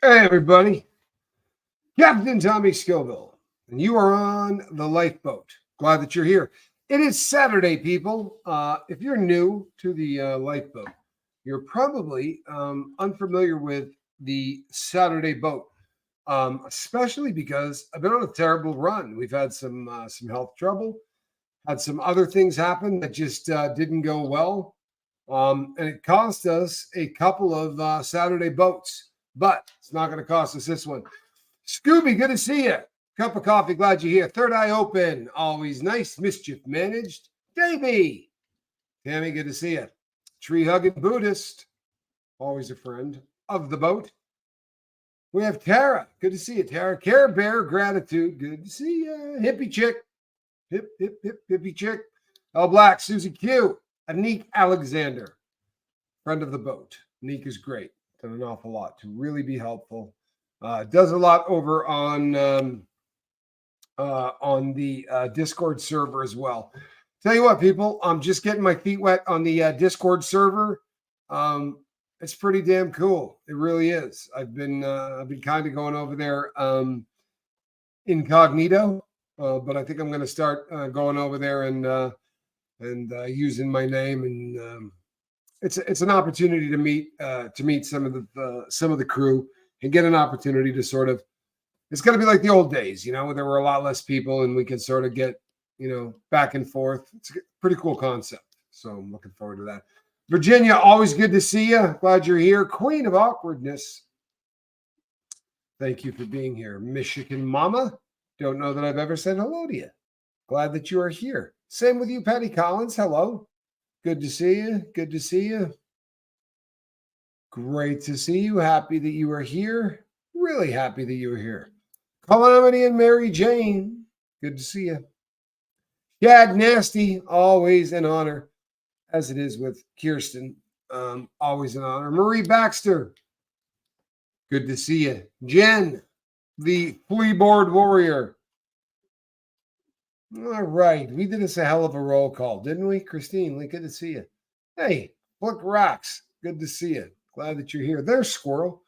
Hey, everybody. Captain Tommy Scoville, and you are on the lifeboat. Glad that you're here. It is Saturday, people. If you're new to the lifeboat, you're probably unfamiliar with the Saturday boat, especially because I've been on a terrible run. We've had some health trouble, had some other things happen that just didn't go well, and it cost us a couple of Saturday boats. But it's not going to cost us this one. Scooby, good to see you. Cup of coffee, glad you're here. Third eye open, always nice. Mischief managed. Davey, Tammy, good to see you. Tree hugging Buddhist, always a friend of the boat. We have Tara, good to see you, Tara. Care Bear, gratitude, good to see you. Hippie chick, hip, hip, hip, hippie chick. L Black, Susie Q, Anik Alexander, friend of the boat. Anik is great. Done an awful lot to really be helpful. Does a lot over on the Discord server as well. Tell you what, people, I'm just getting my feet wet on the Discord server. It's pretty damn cool. It really is. I've been kind of going over there incognito, but I think I'm going to start going over there and using my name, and it's an opportunity to meet some of the crew and get an opportunity to sort of, it's going to be like the old days, where there were a lot less people and we could sort of get, back and forth. It's a pretty cool concept. So I'm looking forward to that. Virginia, always good to see you. Glad you're here. Queen of awkwardness. Thank you for being here. Michigan Mama, don't know that I've ever said hello to you. Glad that you are here. Same with you, Patty Collins. Hello. Good to see you. Good to see you. Great to see you. Happy that you are here. Really happy that you are here. Calamity and Mary Jane. Good to see you. Chad Nasty. Always an honor, as it is with Kirsten. Always an honor. Marie Baxter. Good to see you. Jen, the fleaboard warrior. All right. We did us a hell of a roll call, didn't we? Christine, good to see you. Hey, Flick Rocks. Good to see you. Glad that you're here. There's Squirrel.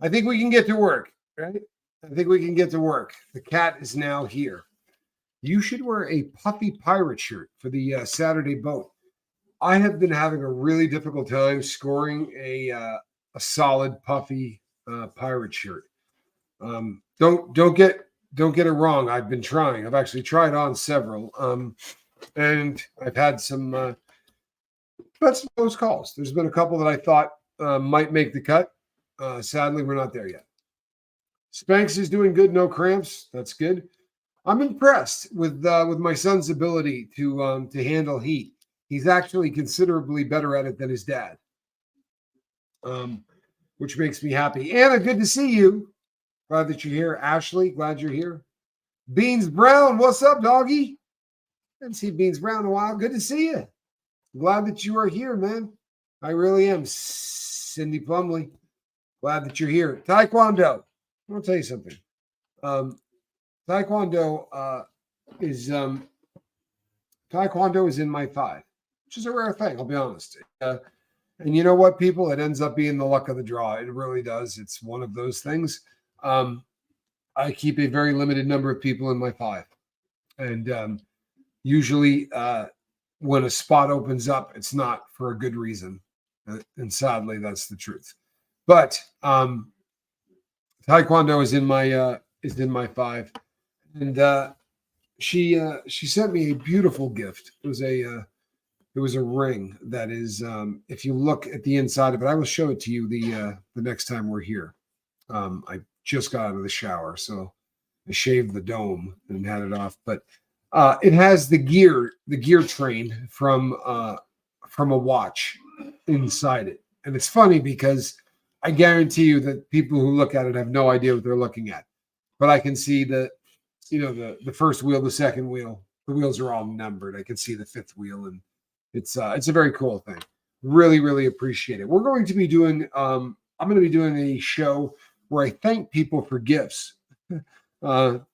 I think we can get to work, right? I think we can get to work. The cat is now here. You should wear a puffy pirate shirt for the Saturday boat. I have been having a really difficult time scoring a solid puffy pirate shirt. Don't get it wrong. I've been trying. I've actually tried on several, and I've had some close calls. There's been a couple that I thought might make the cut. Sadly, we're not there yet. Spanx is doing good. No cramps. That's good. I'm impressed with my son's ability to handle heat. He's actually considerably better at it than his dad, which makes me happy. Anna, good to see you. Glad that you're here. Ashley, glad you're here. Beans Brown, what's up, doggy? Haven't seen Beans Brown in a while. Good to see you. Glad that you are here, man. I really am. Cindy Plumley, glad that you're here. Taekwondo. I'll tell you something. Taekwondo is in my 5, which is a rare thing. I'll be honest. And you know what, people? It ends up being the luck of the draw. It really does. It's one of those things. I keep a very limited number of people in my 5, and usually when a spot opens up, it's not for a good reason. And sadly, that's the truth. But Taekwondo is in my 5, and she sent me a beautiful gift. It was a ring that is, if you look at the inside of it, I will show it to you the next time we're here. I just got out of the shower, so I shaved the dome and had it off, but it has the gear train from a watch inside it. And it's funny because I guarantee you that people who look at it have no idea what they're looking at. But I can see the first wheel, the second wheel, the wheels are all numbered. I can see the 5th wheel, and it's a very cool thing. Really, really appreciate it. We're going to be doing I'm going to be doing a show where I thank people for gifts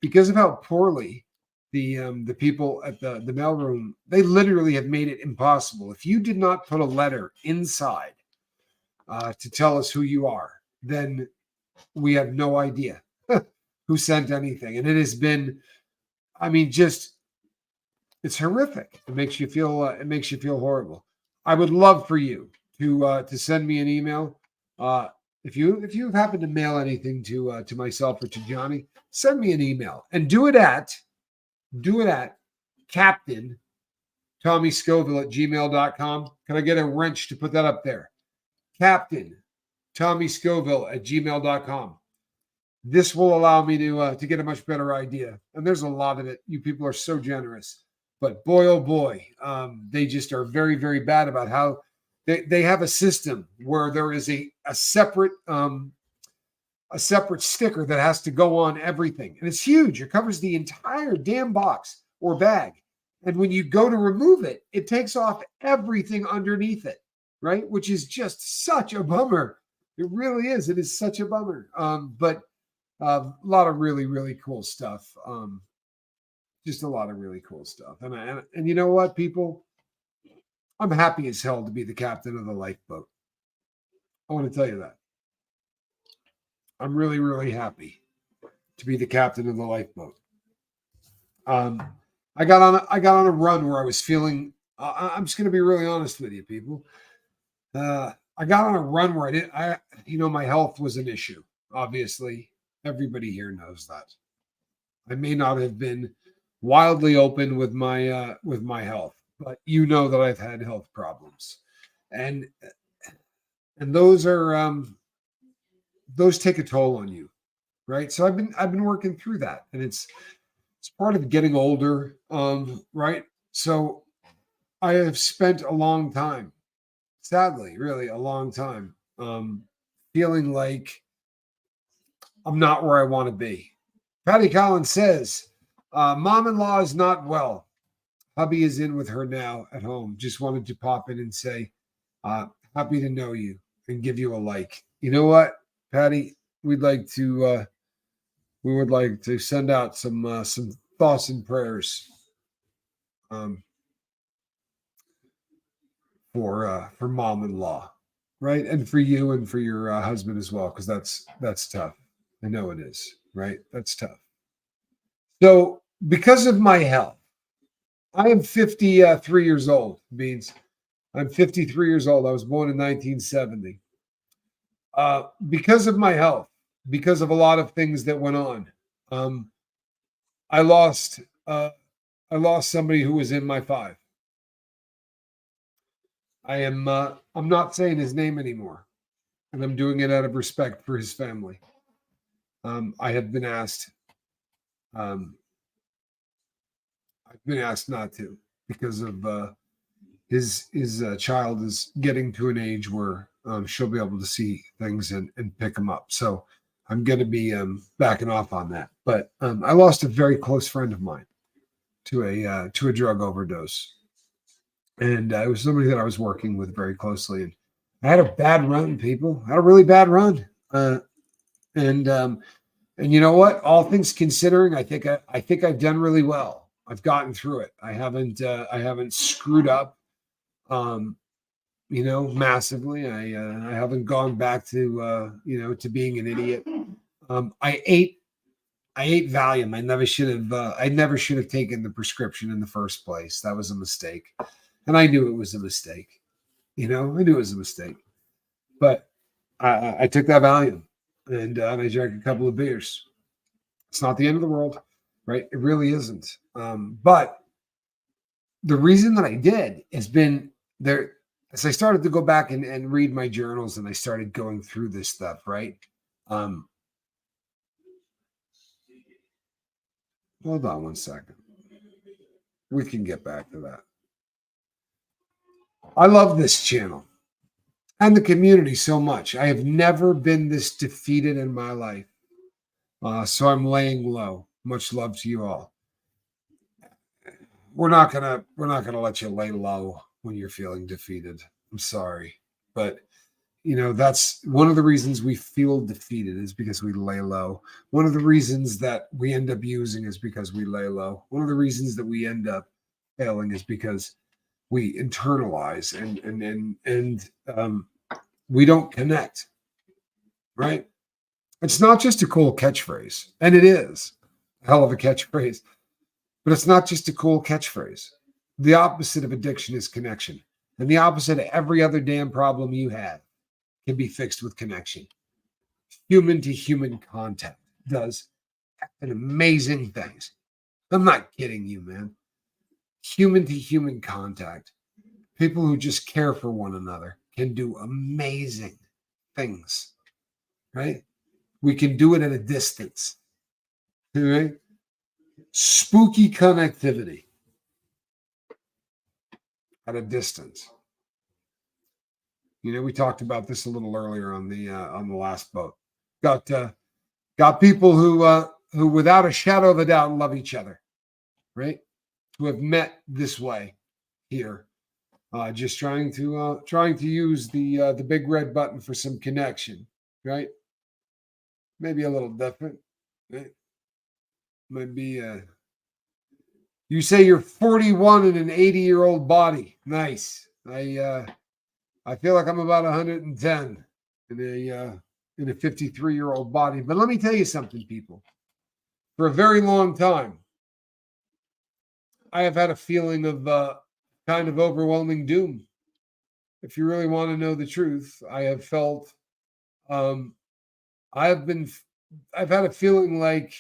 because of how poorly the people at the mailroom, they literally have made it impossible. If you did not put a letter inside to tell us who you are, then we have no idea who sent anything. And it has been, I mean, just it's horrific. It makes you feel horrible. I would love for you to send me an email. If you happen to mail anything to myself or to Johnny, send me an email and do it at Captain Tommy Scoville at gmail.com. Can I get a wrench to put that up there? Captain Tommy Scoville at gmail.com. This will allow me to get a much better idea. And there's a lot of it. You people are so generous. But boy, oh boy, they just are very, very bad about how they have a system where there is a separate sticker that has to go on everything. And it's huge. It covers the entire damn box or bag. And when you go to remove it, it takes off everything underneath it, right? Which is just such a bummer. It really is. It is such a bummer. But a lot of really, really cool stuff. Just a lot of really cool stuff. And you know what, people? I'm happy as hell to be the captain of the lifeboat. I want to tell you that. I'm really, really happy to be the captain of the lifeboat. I got on a run where I was feeling. I'm just going to be really honest with you, people. I got on a run where my health was an issue. Obviously, everybody here knows that. I may not have been wildly open with my health, but you know that I've had health problems, and those are those take a toll on you, right? So I've been working through that, and it's part of getting older, right? So I have spent a long time, sadly, really a long time, feeling like I'm not where I want to be. Patty Collins says, mom-in-law is not well. Hubby is in with her now at home. Just wanted to pop in and say, happy to know you and give you a like. You know what, Patty? We would like to send out some thoughts and prayers for mom-in-law, right? And for you and for your husband as well, because that's tough. I know it is, right? That's tough. So because of my health, I am 53 years old, Beans. I'm 53 years old. I was born in 1970. Because of my health, because of a lot of things that went on, I lost somebody who was in my five. I'm not saying his name anymore, and I'm doing it out of respect for his family. I have been asked. I've been asked not to because of his child is getting to an age where she'll be able to see things and pick them up. So I'm going to be backing off on that. But I lost a very close friend of mine to a drug overdose, and it was somebody that I was working with very closely. And I had a bad run, people. I had a really bad run, and you know what? All things considering, I think I've done really well. I've gotten through it. I haven't screwed up, massively. I haven't gone back to to being an idiot. I ate Valium. I never should have taken the prescription in the first place. That was a mistake, and I knew it was a mistake. I knew it was a mistake, but I took that Valium, and I drank a couple of beers. It's not the end of the world, right? It really isn't. But the reason that I did has been there as I started to go back and read my journals, and I started going through this stuff, right? Hold on one second. We can get back to that. I love this channel and the community so much. I have never been this defeated in my life. So I'm laying low. Much love to you all. We're not gonna let you lay low when you're feeling defeated. I'm sorry, but that's one of the reasons we feel defeated is because we lay low. One of the reasons that we end up using is because we lay low. One of the reasons that we end up failing is because we internalize and we don't connect, right? It's not just a cool catchphrase, and it is a hell of a catchphrase, but it's not just a cool catchphrase. The opposite of addiction is connection, and the opposite of every other damn problem you have can be fixed with connection. Human to human contact does amazing things. I'm not kidding you, man. Human to human contact. People who just care for one another can do amazing things, right? We can do it at a distance, right? Spooky connectivity at a distance. You know, we talked about this a little earlier on the last boat. Got people who without a shadow of a doubt love each other, right? Who have met this way here, just trying to use the big red button for some connection, right? Maybe a little different, right? Might be you say you're 41 in an 80-year-old body. Nice. I feel like I'm about 110 in a 53-year-old body. But let me tell you something, people. For a very long time, I have had a feeling of kind of overwhelming doom. If you really want to know the truth, I have felt I've had a feeling like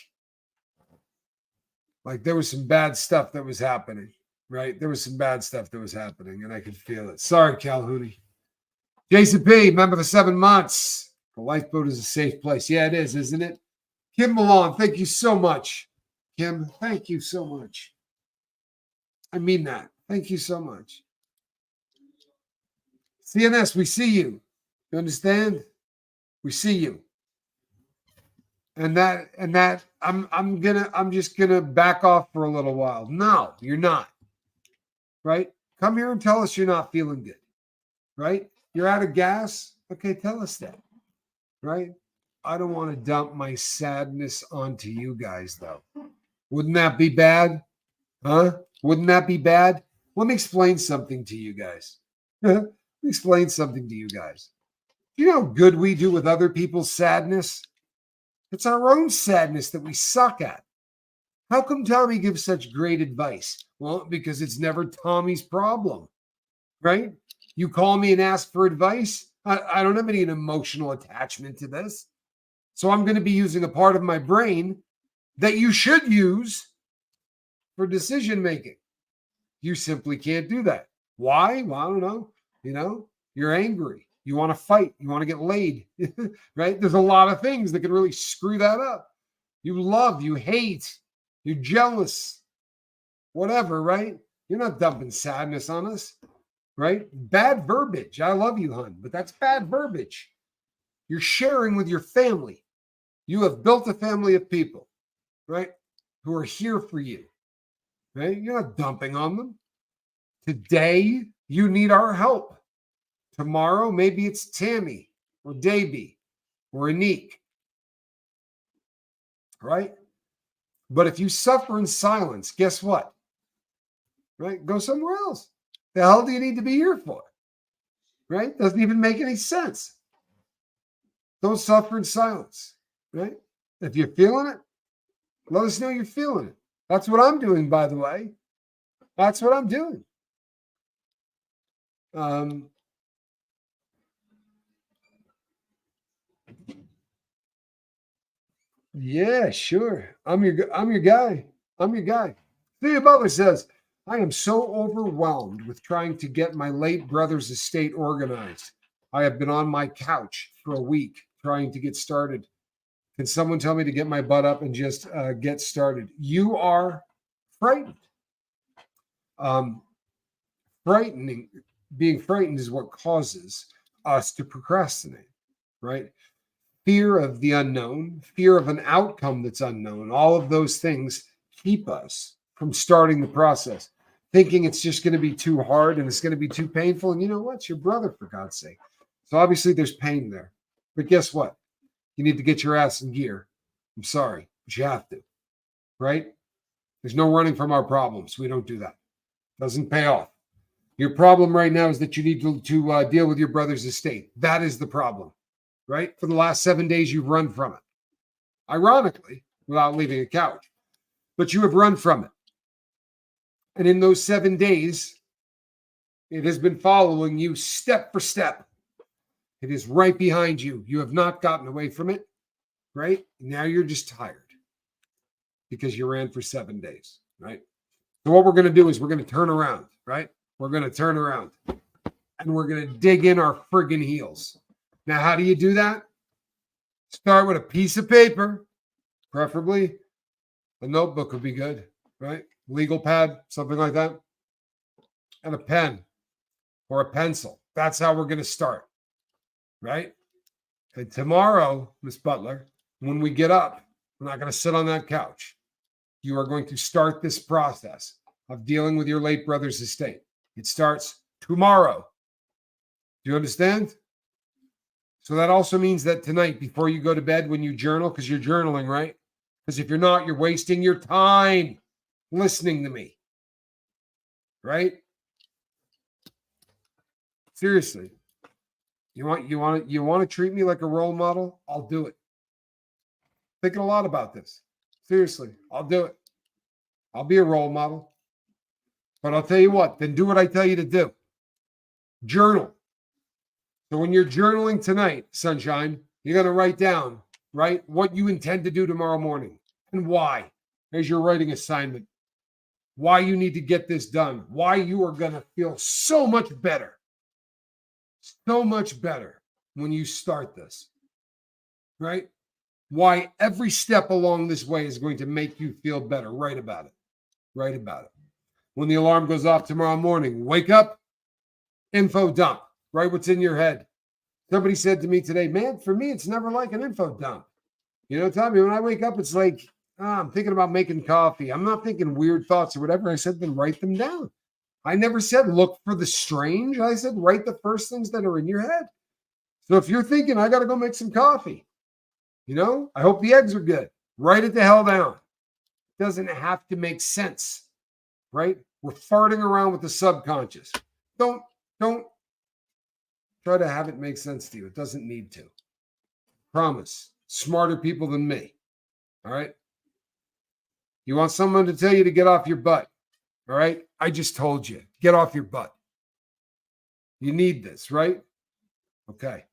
there was some bad stuff that was happening, right? There was some bad stuff that was happening, and I could feel it. Sorry, Calhouni. Jason P., member for 7 months. The lifeboat is a safe place. Yeah, it is, isn't it? Kim Milan, thank you so much. Kim, thank you so much. I mean that. Thank you so much. CNS, we see you. You understand? We see you. And that I'm just gonna back off for a little while. No, you're not. Right? Come here and tell us you're not feeling good. Right? You're out of gas. Okay, tell us that. Right? I don't want to dump my sadness onto you guys, though. Wouldn't that be bad? Huh? Wouldn't that be bad? Let me explain something to you guys. Let me explain something to you guys. Do you know how good we do with other people's sadness? It's our own sadness that we suck at. How come Tommy gives such great advice? Well, because it's never Tommy's problem, right? You call me and ask for advice. I don't have any emotional attachment to this. So I'm going to be using a part of my brain that you should use for decision making. You simply can't do that. Why? Well, I don't know. You know, you're angry. You want to fight. You want to get laid, right? There's a lot of things that can really screw that up. You love, you hate, you're jealous, whatever, right? You're not dumping sadness on us, right? Bad verbiage. I love you, hon, but that's bad verbiage. You're sharing with your family. You have built a family of people, right, who are here for you, right? You're not dumping on them. Today, you need our help. Tomorrow, maybe it's Tammy or Davey or Anik, right? But if you suffer in silence, guess what? Right? Go somewhere else. The hell do you need to be here for? Right? Doesn't even make any sense. Don't suffer in silence, right? If you're feeling it, let us know you're feeling it. That's what I'm doing, by the way. That's what I'm doing. Yeah, sure. I'm your guy. I'm your guy. Thea Butler says, I am so overwhelmed with trying to get my late brother's estate organized. I have been on my couch for a week trying to get started. Can someone tell me to get my butt up and just get started? You are frightened. Being frightened is what causes us to procrastinate, right? Fear of the unknown, fear of an outcome that's unknown, all of those things keep us from starting the process, thinking it's just going to be too hard and it's going to be too painful. And you know what? It's your brother, for God's sake. So obviously there's pain there. But guess what? You need to get your ass in gear. I'm sorry, but you have to, right? There's no running from our problems. We don't do that. Doesn't pay off. Your problem right now is that you need to deal with your brother's estate. That is the problem. Right? For the last 7 days, you've run from it. ironically, without leaving a couch. But you have run from it. And in those 7 days, it has been following you step for step. It is right behind you. You have not gotten away from it, right? Now you're just tired because you ran for 7 days, right? So what we're going to do is we're going to turn around, right? We're going to turn around and we're going to dig in our friggin' heels. Now, how do you do that? Start with a piece of paper, preferably a notebook would be good, right? Legal pad, something like that, and a pen or a pencil. That's how we're going to start, right? And tomorrow, Miss Butler, when we get up, we're not going to sit on that couch. You are going to start this process of dealing with your late brother's estate. It starts tomorrow. Do you understand? So that also means that tonight, before you go to bed, when you journal, because you're journaling, right? Because if you're not, you're wasting your time listening to me, right? Seriously, you want to treat me like a role model? I'll do it. Thinking a lot about this. Seriously, I'll do it. I'll be a role model. But I'll tell you what, then do what I tell you to do. Journal. So when you're journaling tonight, sunshine, you're going to write down, right, what you intend to do tomorrow morning and why. There's your writing assignment. Why you need to get this done. Why you are going to feel so much better. So much better when you start this, right? Why every step along this way is going to make you feel better. Write about it. Write about it. When the alarm goes off tomorrow morning, wake up, info dump. Write what's in your head. Somebody said to me today, man, for me, it's never like an info dump. You know, Tommy, when I wake up, it's like, I'm thinking about making coffee. I'm not thinking weird thoughts or whatever. I said, then write them down. I never said look for the strange. I said write the first things that are in your head. So if you're thinking, I got to go make some coffee, you know, I hope the eggs are good. Write it the hell down. It doesn't have to make sense, right? We're farting around with the subconscious. Don't try to have it make sense to you. It doesn't need to. Promise. Smarter people than me. All right? You want someone to tell you to get off your butt. All right? I just told you. Get off your butt. You need this, right? Okay.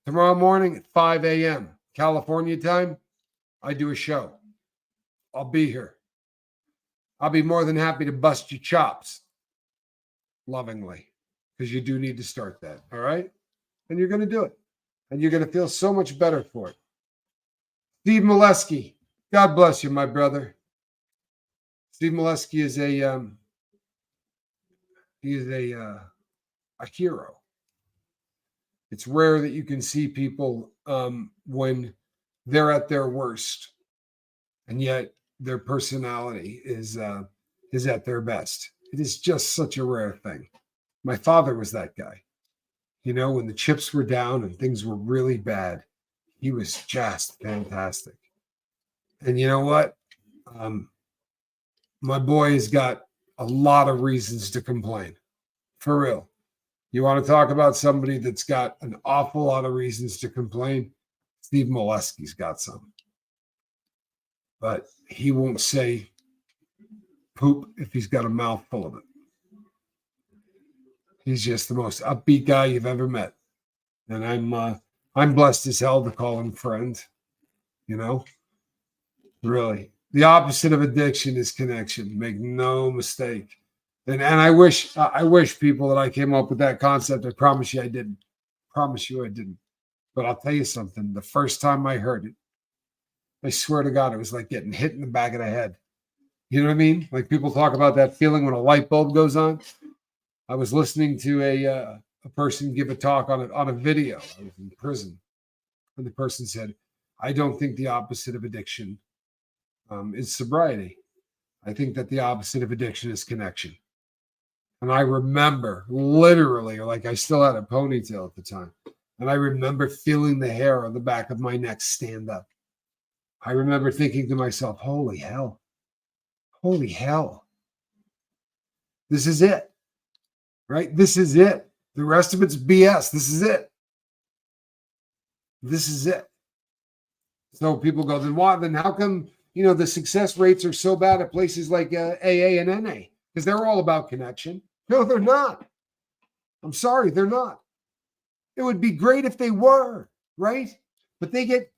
Tomorrow morning at 5 a.m. California time, I do a show. I'll be here. I'll be more than happy to bust your chops. Lovingly. Because you do need to start that. All right? And you're going to do it. And you're going to feel so much better for it. Steve Molesky. God bless you, my brother. Steve Molesky is a hero. It's rare that you can see people when they're at their worst, and yet their personality is at their best. It is just such a rare thing. My father was that guy. You know, when the chips were down and things were really bad, he was just fantastic. And you know what? My boy has got a lot of reasons to complain. For real. You want to talk about somebody that's got an awful lot of reasons to complain? Steve Molesky's got some. But he won't say poop if he's got a mouthful of it. He's just the most upbeat guy you've ever met. And I'm blessed as hell to call him friend. You know? Really. The opposite of addiction is connection. Make no mistake. And I wish people that I came up with that concept. I promise you I didn't. Promise you I didn't. But I'll tell you something. The first time I heard it, I swear to God, it was like getting hit in the back of the head. You know what I mean? Like people talk about that feeling when a light bulb goes on. I was listening to a person give a talk on a video. I was in prison. And the person said, I don't think the opposite of addiction is sobriety. I think that the opposite of addiction is connection. And I remember literally, like I still had a ponytail at the time. And I remember feeling the hair on the back of my neck stand up. I remember thinking to myself, holy hell. Holy hell. This is it. Right? This is it. The rest of it's BS. This is it. This is it. So people go, then why? Then how come the success rates are so bad at places like AA and NA? Because they're all about connection. No, they're not. I'm sorry, they're not. It would be great if they were, right? But they get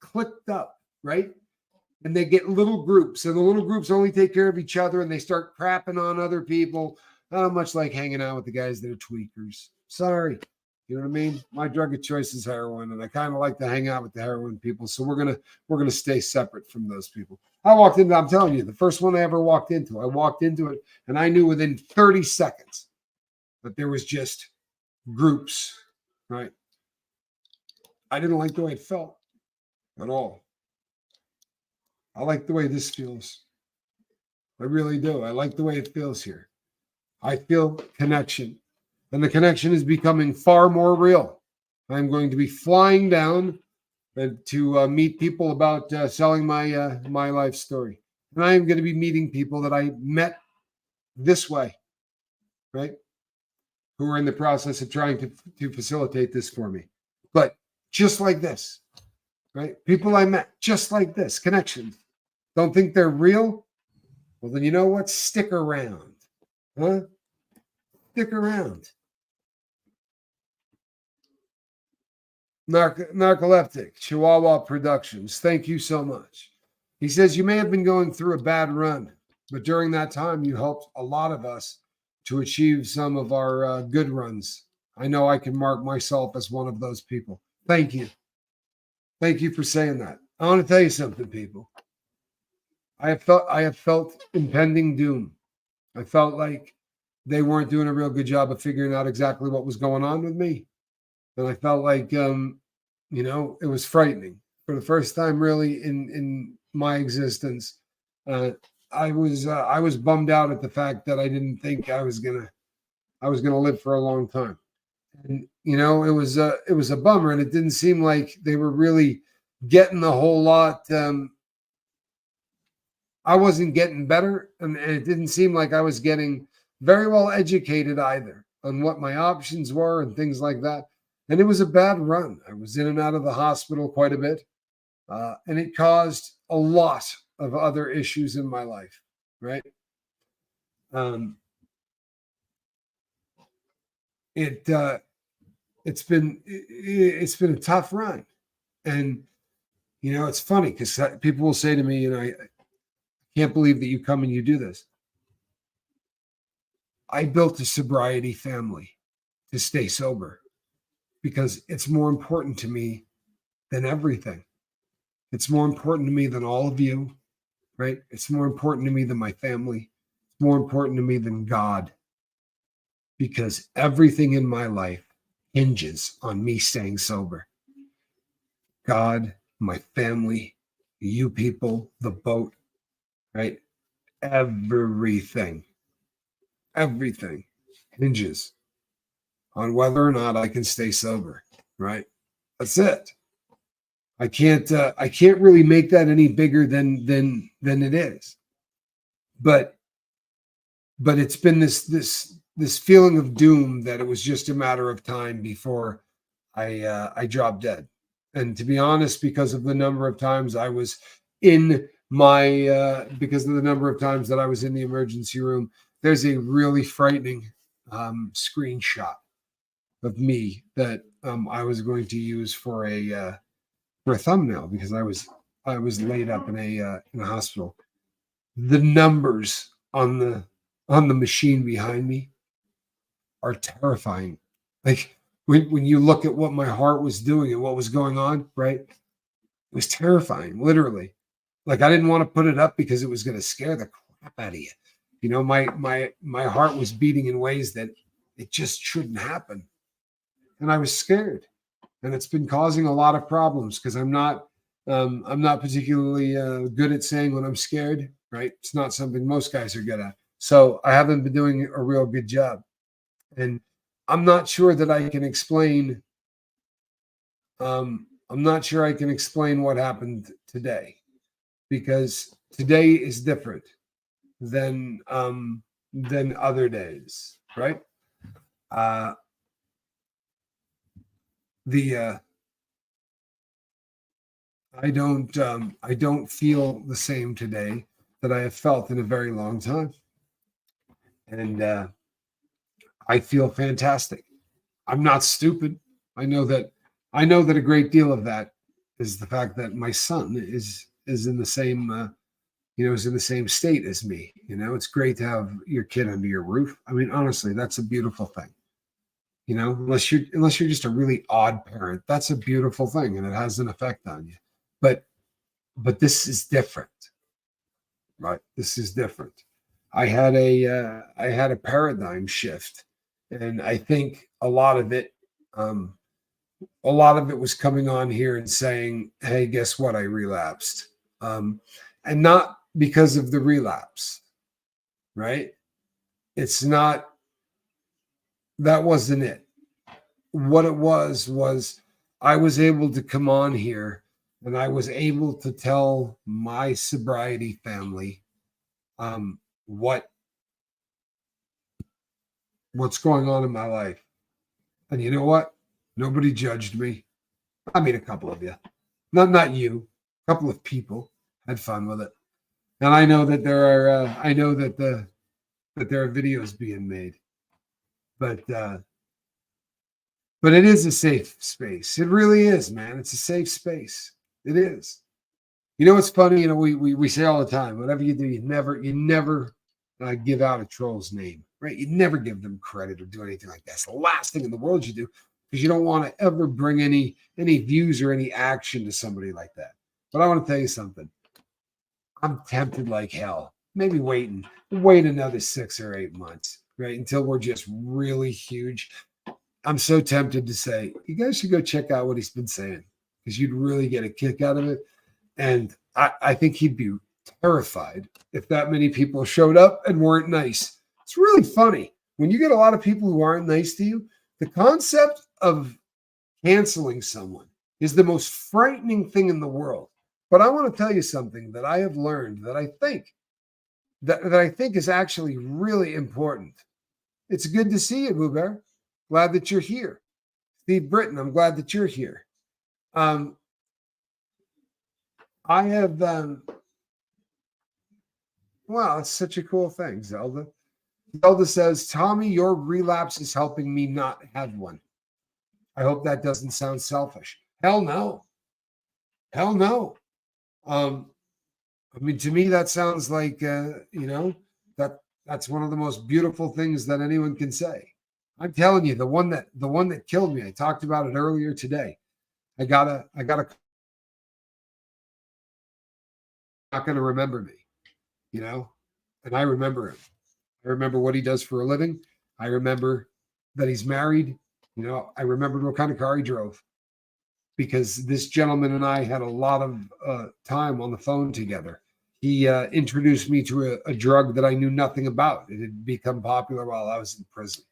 clicked up, right? And they get little groups, and the little groups only take care of each other, and they start crapping on other people. Not much like hanging out with the guys that are tweakers. Sorry. You know what I mean? My drug of choice is heroin, and I kind of like to hang out with the heroin people. So we're gonna stay separate from those people. I'm telling you, the first one I ever walked into it, and I knew within 30 seconds that there was just groups, right? I didn't like the way it felt at all. I like the way this feels. I really do. I like the way it feels here. I feel connection, and the connection is becoming far more real. I'm going to be flying down to meet people about selling my life story, and I am going to be meeting people that I met this way, right? Who are in the process of trying to facilitate this for me, but just like this, right? People I met just like this, connections. Don't think they're real? Well, then you know what? Stick around. Huh? Stick around. Narcoleptic, Chihuahua Productions. Thank you so much. He says, you may have been going through a bad run, but during that time, you helped a lot of us to achieve some of our good runs. I know I can mark myself as one of those people. Thank you. Thank you for saying that. I want to tell you something, people. I have felt impending doom. I felt like they weren't doing a real good job of figuring out exactly what was going on with me. And I felt like, it was frightening. For the first time really in my existence, I was bummed out at the fact that I didn't think I was gonna live for a long time. And, it was a bummer, and it didn't seem like they were really getting a whole lot. I wasn't getting better, and it didn't seem like I was getting very well educated either on what my options were and things like that. And it was a bad run. I was in and out of the hospital quite a bit, and it caused a lot of other issues in my life, right? Um, it's been a tough run, and it's funny because people will say to me, I can't believe that you come and you do this. I built a sobriety family to stay sober because it's more important to me than everything. It's more important to me than all of you, right? It's more important to me than my family. It's more important to me than God, because everything in my life hinges on me staying sober. God, my family, you people, the boat, right? Everything hinges on whether or not I can stay sober, right? That's it. I can't really make that any bigger than it is. But it's been this feeling of doom that it was just a matter of time before I dropped dead. And to be honest, because of the number of times I was in because of the number of times that I was in the emergency room, there's a really frightening screenshot of me that I was going to use for a thumbnail, because I was laid up in a hospital. The numbers on the machine behind me are terrifying. Like when you look at what my heart was doing and what was going on, right? It was terrifying, literally. Like I didn't want to put it up because it was going to scare the crap out of you. My heart was beating in ways that it just shouldn't happen. And I was scared. And it's been causing a lot of problems because I'm not particularly good at saying when I'm scared, right? It's not something most guys are good at. So I haven't been doing a real good job. And I'm not sure that I can explain. I'm not sure I can explain what happened today, because today is different than other days, right? The I don't feel the same today that I have felt in a very long time. And I feel fantastic. I'm not stupid. I know that a great deal of that is the fact that my son is in the same is in the same state as me. It's great to have your kid under your roof. I mean, honestly, that's a beautiful thing. Unless you're just a really odd parent, that's a beautiful thing and it has an effect on you. But this is different, right? This is different. I had a paradigm shift, and I think a lot of it was coming on here and saying, "Hey, guess what? I relapsed," and not because of the relapse, right? It's not that wasn't it. What it was I was able to come on here and I was able to tell my sobriety family um, what what's going on in my life. And you know what? Nobody judged me. I mean, a couple of you, not you. A couple of people had fun with it, and I know that there are. I know that there are videos being made, but but it is a safe space. It really is, man. It's a safe space. It is. It's funny. We say all the time, whatever you do, you never give out a troll's name, right? You never give them credit or do anything like that. It's the last thing in the world you do because you don't want to ever bring any views or any action to somebody like that. But I want to tell you something. I'm tempted like hell. Maybe wait another 6 or 8 months, right? Until we're just really huge. I'm so tempted to say, you guys should go check out what he's been saying because you'd really get a kick out of it. And I think he'd be terrified if that many people showed up and weren't nice. It's really funny. When you get a lot of people who aren't nice to you, the concept of canceling someone is the most frightening thing in the world. But I want to tell you something that I have learned that I think is actually really important. It's good to see you, Boo Bear. Glad that you're here. Steve Britton, I'm glad that you're here. I have wow, it's such a cool thing, Zelda. Zelda says, Tommy, your relapse is helping me not have one. I hope that doesn't sound selfish. Hell no. Hell no. I mean, to me, that sounds like that's one of the most beautiful things that anyone can say. I'm telling you, the one that killed me. I talked about it earlier today. I gotta not gonna remember me, and I remember him. I remember what he does for a living. I remember that he's married. I remembered what kind of car he drove because this gentleman and I had a lot of time on the phone together. He introduced me to a drug that I knew nothing about. It had become popular while I was in prison.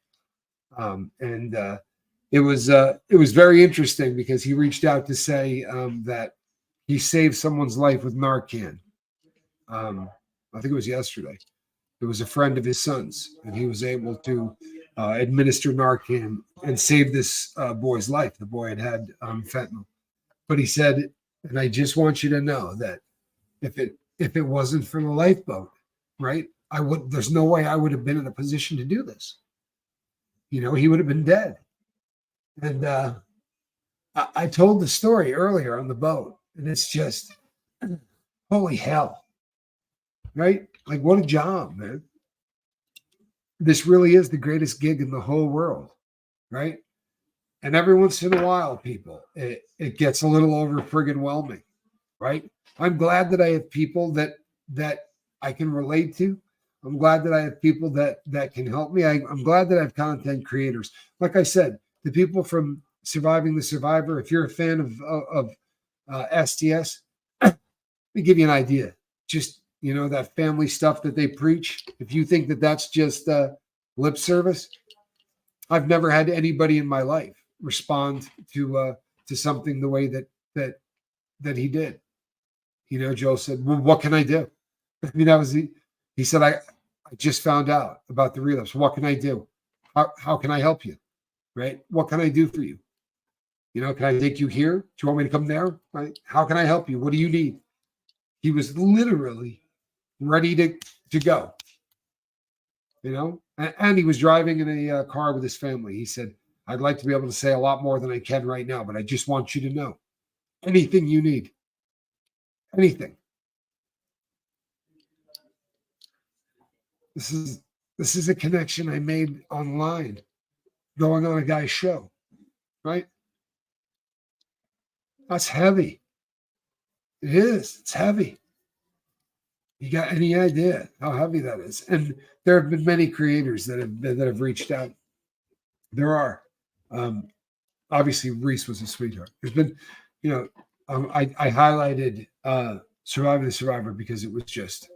And it was very interesting because he reached out to say that he saved someone's life with Narcan. I think it was yesterday. It was a friend of his son's, and he was able to administer Narcan and save this boy's life. The boy had fentanyl, but he said, and I just want you to know that if it wasn't for the lifeboat, right, there's no way I would have been in a position to do this. He would have been dead. And I told the story earlier on the boat, and it's just holy hell, right? Like, what a job, man. This really is the greatest gig in the whole world, right? And every once in a while, people, it gets a little over friggin' whelming, right? I'm glad that I have people that I can relate to. I'm glad that I have people that can help me. I'm glad that I have content creators. Like I said, the people from Surviving the Survivor, if you're a fan of STS, let me give you an idea. Just, that family stuff that they preach. If you think that that's just lip service, I've never had anybody in my life respond to something the way that he did. Joe said, well, what can I do? I mean, he said, I just found out about the relapse. What can I do? How can I help you? Right? What can I do for you? Can I take you here? Do you want me to come there? Right? How can I help you? What do you need? He was literally ready to go, and he was driving in a car with his family. He said, I'd like to be able to say a lot more than I can right now, but I just want you to know anything you need, anything. This is a connection I made online, going on a guy's show, right? That's heavy. It is. It's heavy. You got any idea how heavy that is? And there have been many creators that have reached out. There are. Obviously, Reese was a sweetheart. There's been, I highlighted Surviving the Survivor because it was just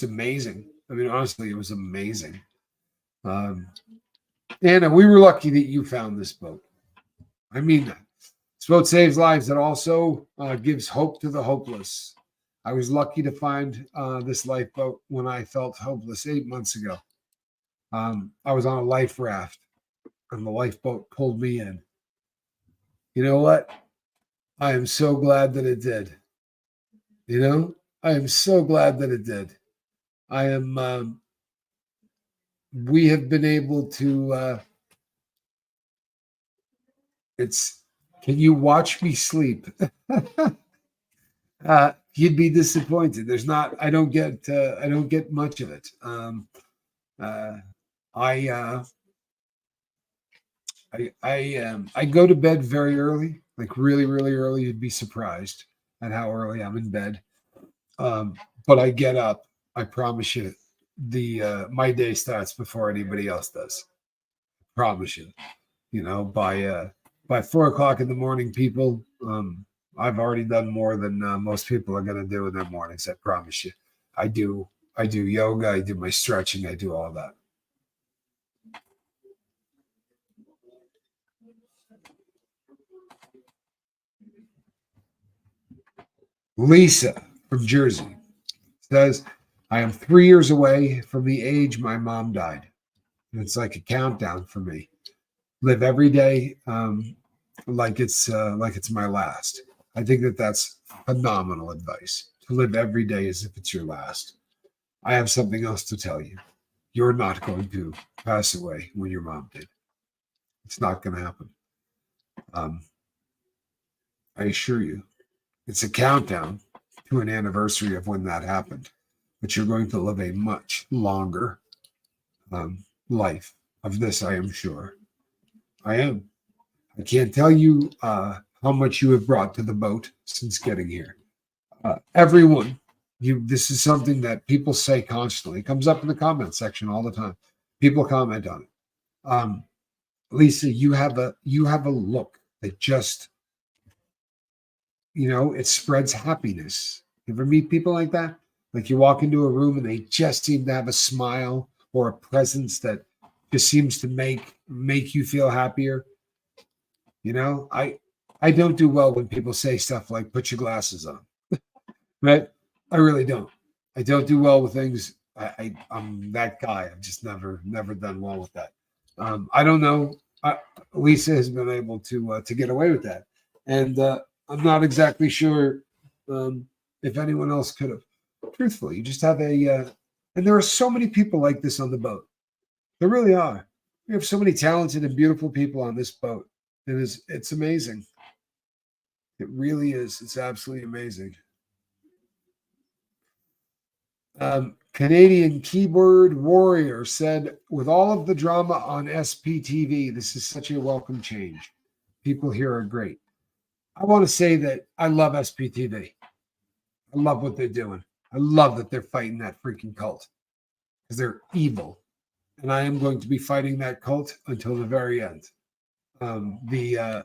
amazing. I mean, honestly, it was amazing. Anna, we were lucky that you found this boat. I mean that. This boat saves lives. It also gives hope to the hopeless. I was lucky to find this lifeboat when I felt hopeless 8 months ago. I was on a life raft, and the lifeboat pulled me in. You know what? I am so glad that it did. I am so glad that it did. We have been able to, can you watch me sleep? You'd be disappointed. I don't get much of it. I go to bed very early, like really, really early. You'd be surprised at how early I'm in bed. But I get up. I promise you, my day starts before anybody else does. I promise you. By 4:00 in the morning, people, I've already done more than most people are going to do in their mornings. I promise you. I do yoga. I do my stretching. I do all that. Lisa from Jersey says, I am 3 years away from the age my mom died. And it's like a countdown for me. Live every day like it's my last. I think that's phenomenal advice, to live every day as if it's your last. I have something else to tell you. You're not going to pass away when your mom did. It's not going to happen. I assure you. It's a countdown to an anniversary of when that happened, but you're going to live a much longer life of this, I am sure. I am. I can't tell you how much you have brought to the boat since getting here. Everyone, this is something that people say constantly. It comes up in the comment section all the time. People comment on it. Lisa, you have a look that just, it spreads happiness. You ever meet people like that? Like you walk into a room and they just seem to have a smile or a presence that just seems to make you feel happier. I don't do well when people say stuff like put your glasses on. Right? I really don't. I don't do well with things. I'm that guy. I've just never done well with that. I don't know. Lisa has been able to get away with that, and I'm not exactly sure if anyone else could have. Truthfully, you just have and there are so many people like this on the boat. There really are. We have so many talented and beautiful people on this boat. It's amazing. It really is. It's absolutely amazing. Canadian keyboard warrior said, with all of the drama on SPTV, this is such a welcome change. People here are great. I want to say that I love SPTV. I love what they're doing. I love that they're fighting that freaking cult because they're evil. And I am going to be fighting that cult until the very end. The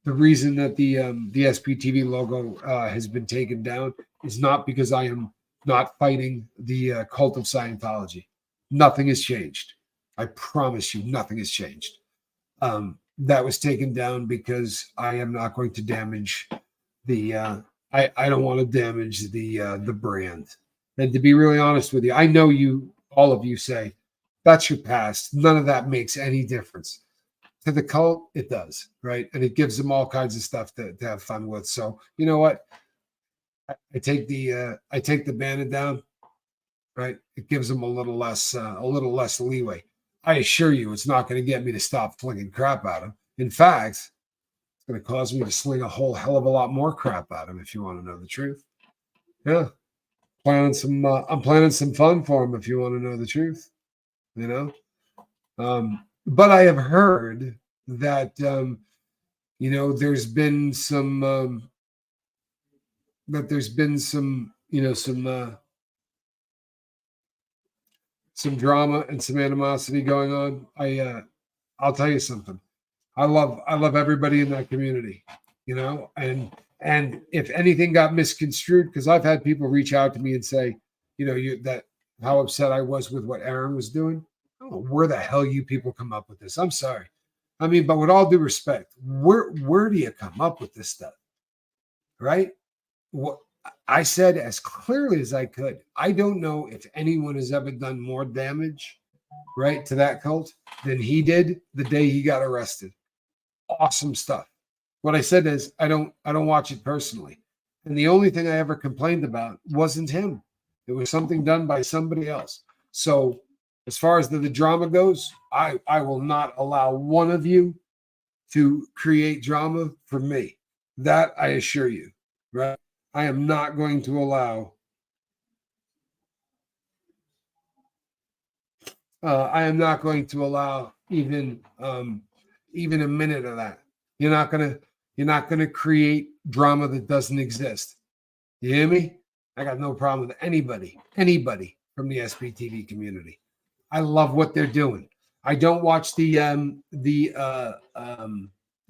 reason that the SPTV logo has been taken down is not because I am not fighting the cult of Scientology. Nothing has changed. I promise you, nothing has changed. That was taken down because I am not going to damage the. I don't want to damage the brand. And to be really honest with you, I know all of you say that's your past. None of that makes any difference. to the cult, it does, right? And it gives them all kinds of stuff to have fun with. So you know what? I take the bandit down, right? It gives them a little less leeway. I assure you, it's not going to get me to stop flinging crap at them. In fact, it's going to cause me to sling a whole hell of a lot more crap at them. If you want to know the truth, yeah. I'm planning some fun for them. If you want to know the truth, you know. But I have heard that there's been some some drama and some animosity going on. I'll tell you something. I love everybody in that community, and if anything got misconstrued, because I've had people reach out to me and say, that how upset I was with what Aaron was doing. I don't know where the hell you people come up with this. I'm sorry. I mean, but with all due respect, where do you come up with this stuff? Right? What I said as clearly as I could. I don't know if anyone has ever done more damage, right, to that cult than he did the day he got arrested. Awesome stuff. What I said is I don't watch it personally. And the only thing I ever complained about wasn't him. It was something done by somebody else. So as far as the drama goes, I will not allow one of you to create drama for me. That I assure you, right? I am not going to allow even a minute of that. You're not gonna create drama that doesn't exist. You hear me? I got no problem with anybody from the SBTV community. I love what they're doing. I don't watch the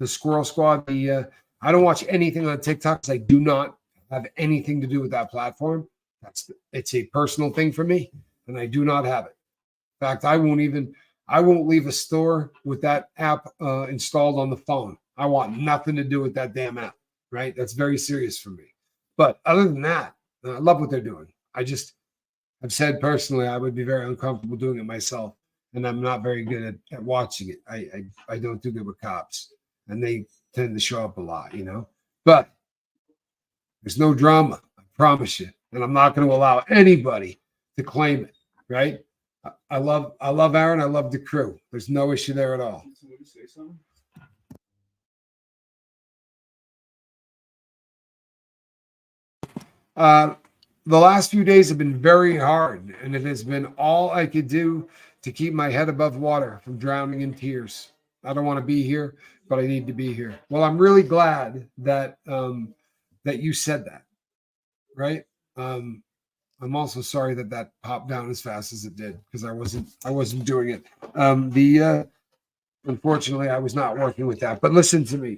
Squirrel Squad. I don't watch anything on TikTok because I do not have anything to do with that platform. It's a personal thing for me, and I do not have it. In fact, I won't leave a store with that app installed on the phone. I want nothing to do with that damn app, right? That's very serious for me. But other than that, I love what they're doing. I've said personally, I would be very uncomfortable doing it myself, and I'm not very good at watching it. I don't do good with cops, and they tend to show up a lot, But there's no drama, I promise you, and I'm not going to allow anybody to claim it, right? I love Aaron. I love the crew. There's no issue there at all. Somebody say something? The last few days have been very hard, and it has been all I could do to keep my head above water from drowning in tears. I don't want to be here, but I need to be here. Well, I'm really glad that you said that, right? I'm also sorry that popped down as fast as it did because I wasn't doing it. Unfortunately, I was not working with that. But listen to me.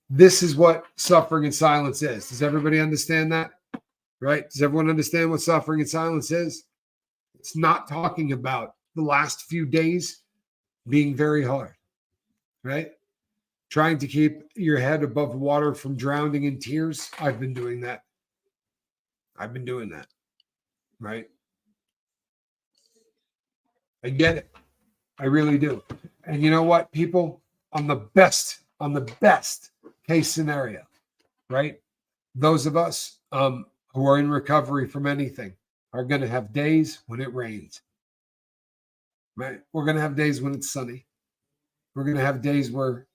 This is what suffering in silence is. Does everybody understand that? Right? Does everyone understand what suffering in silence is? It's not talking about the last few days being very hard, right? Trying to keep your head above water from drowning in tears. I've been doing that. Right? I get it. I really do. And you know what, people? On the best case scenario, right? Those of us who are in recovery from anything are going to have days when it rains, right? We're going to have days when it's sunny. We're going to have days where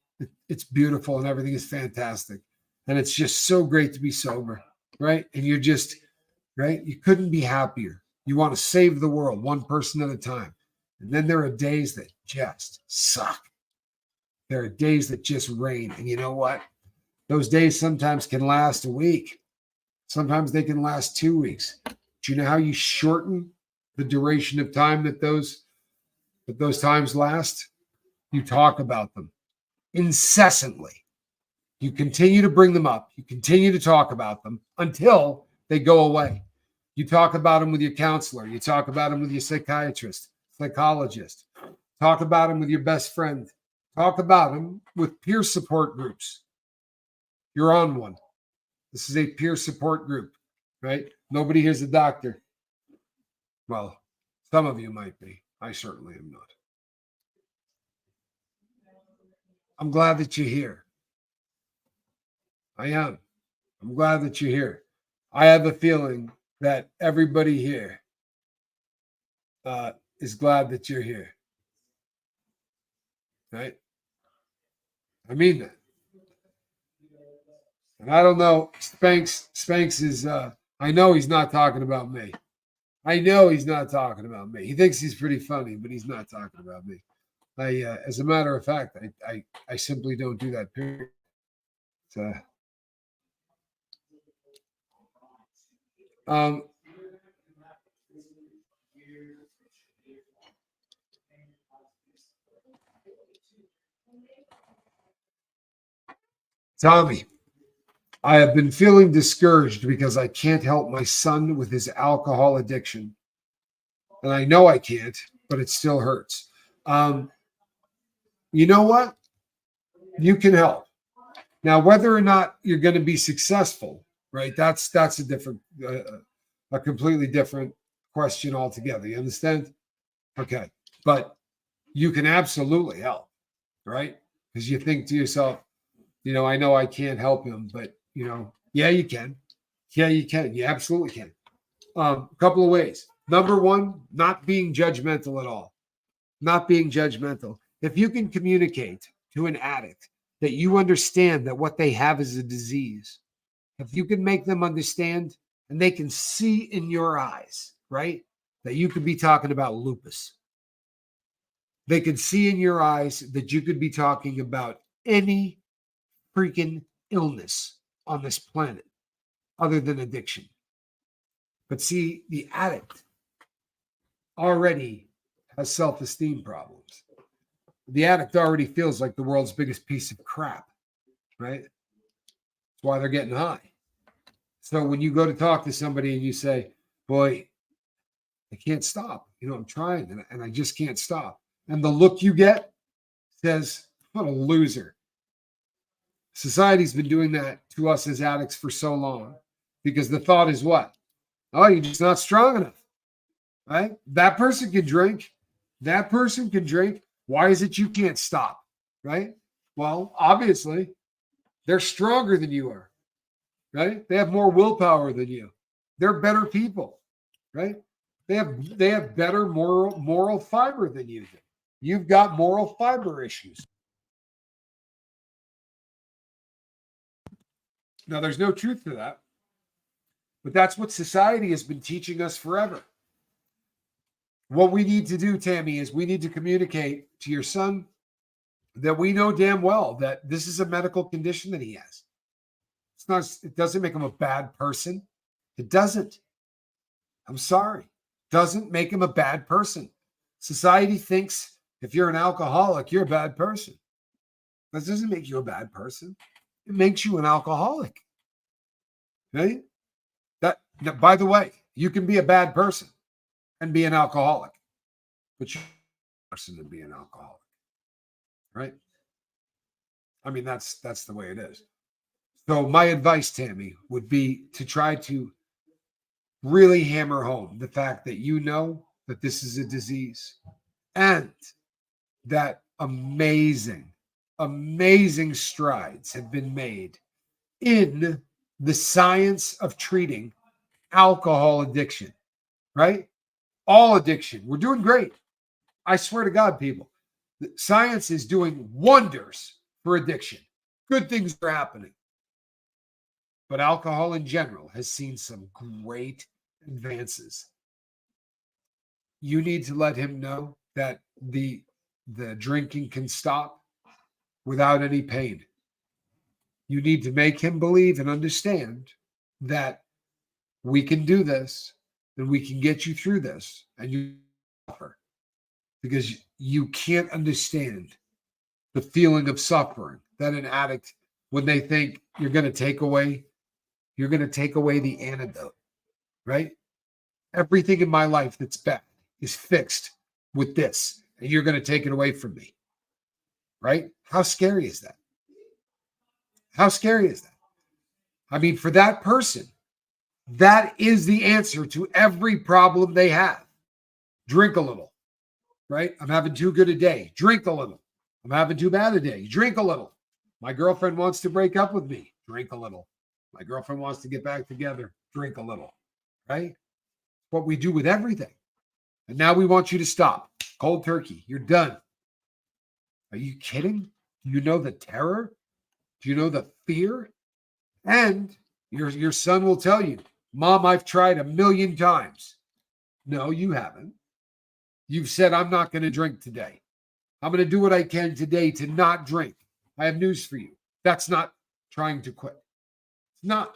it's beautiful and everything is fantastic. And it's just so great to be sober, right? And you're just, right? You couldn't be happier. You want to save the world one person at a time. And then there are days that just suck. There are days that just rain. And you know what? Those days sometimes can last a week. Sometimes they can last 2 weeks. Do you know how you shorten the duration of time that those times last? You talk about them incessantly. You continue to bring them up. You continue to talk about them until they go away. You talk about them with your counselor. You talk about them with your psychiatrist, psychologist. Talk about them with your best friend. Talk about them with peer support groups. You're on one. This is a peer support group, right? Nobody here's a doctor. Well, some of you might be. I certainly am not. I'm glad that you're here. I am. I'm glad that you're here. I have a feeling that everybody here is glad that you're here. Right? I mean that. And I don't know, Spanx is, I know he's not talking about me. I know he's not talking about me. He thinks he's pretty funny, but he's not talking about me. As a matter of fact, I simply don't do that, period. So, Tommy, I have been feeling discouraged because I can't help my son with his alcohol addiction. And I know I can't, but it still hurts. You know what? You can help. Now, whether or not you're going to be successful, right? That's a different, a completely different question altogether. You understand? Okay. But you can absolutely help, right? Because you think to yourself, I know I can't help him, but yeah, you can. Yeah, you can. You absolutely can. A couple of ways. Number one, not being judgmental at all. Not being judgmental. If you can communicate to an addict that you understand that what they have is a disease, if you can make them understand and they can see in your eyes, right, that you could be talking about lupus. They can see in your eyes that you could be talking about any freaking illness on this planet other than addiction. But see, the addict already has self-esteem problems. The addict already feels like the world's biggest piece of crap, right? That's why they're getting high. So when you go to talk to somebody and you say, boy, I can't stop. I'm trying and I just can't stop. And the look you get says, what a loser. Society's been doing that to us as addicts for so long because the thought is what? Oh, you're just not strong enough, right? That person can drink. That person can drink. Why is it you can't stop, right? Well, obviously, they're stronger than you are, right? They have more willpower than you. They're better people, right? They have better moral fiber than you do. You've got moral fiber issues. Now, there's no truth to that, but that's what society has been teaching us forever. What we need to do, Tammy, is we need to communicate to your son that we know damn well that this is a medical condition that he has. It doesn't make him a bad person. It doesn't. I'm sorry. It doesn't make him a bad person. Society thinks if you're an alcoholic, you're a bad person. That doesn't make you a bad person. It makes you an alcoholic. Right? That, by the way, you can be a bad person and be an alcoholic, but you're a person to be an alcoholic. Right? I mean, that's the way it is. So my advice, Tammy, would be to try to really hammer home the fact that you know that this is a disease and that amazing strides have been made in the science of treating alcohol addiction, right? All addiction. We're doing great. I swear to God, people, science is doing wonders for addiction. Good things are happening. But alcohol in general has seen some great advances. You need to let him know that the drinking can stop without any pain. You need to make him believe and understand that we can do this and we can get you through this and you suffer because you can't understand the feeling of suffering that an addict, when they think you're going to take away the antidote, right? Everything in my life that's bad is fixed with this, and you're going to take it away from me, right? How scary is that? How scary is that? I mean, for that person, that is the answer to every problem they have. Drink a little, right? I'm having too good a day. Drink a little. I'm having too bad a day. Drink a little. My girlfriend wants to break up with me. Drink a little. My girlfriend wants to get back together. Drink a little. Right? What we do with everything. And now we want you to stop. Cold turkey. You're done. Are you kidding? Do you know the terror? Do you know the fear? And your son will tell you, Mom, I've tried 1,000,000 times. No, you haven't. You've said, I'm not going to drink today. I'm going to do what I can today to not drink. I have news for you. That's not trying to quit. It's not.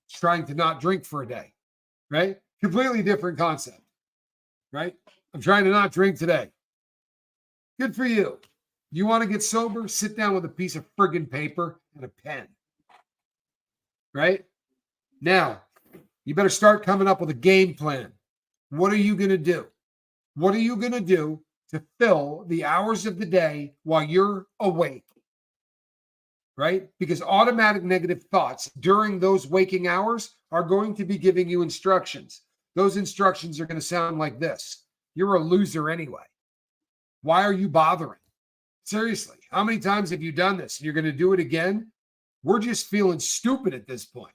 It's trying to not drink for a day, right? Completely different concept, right? I'm trying to not drink today. Good for you. You want to get sober? Sit down with a piece of friggin' paper and a pen, right? Now, you better start coming up with a game plan. What are you going to do? What are you going to do to fill the hours of the day while you're awake? Right? Because automatic negative thoughts during those waking hours are going to be giving you instructions. Those instructions are going to sound like this. You're a loser anyway. Why are you bothering? Seriously, how many times have you done this? You're going to do it again? We're just feeling stupid at this point.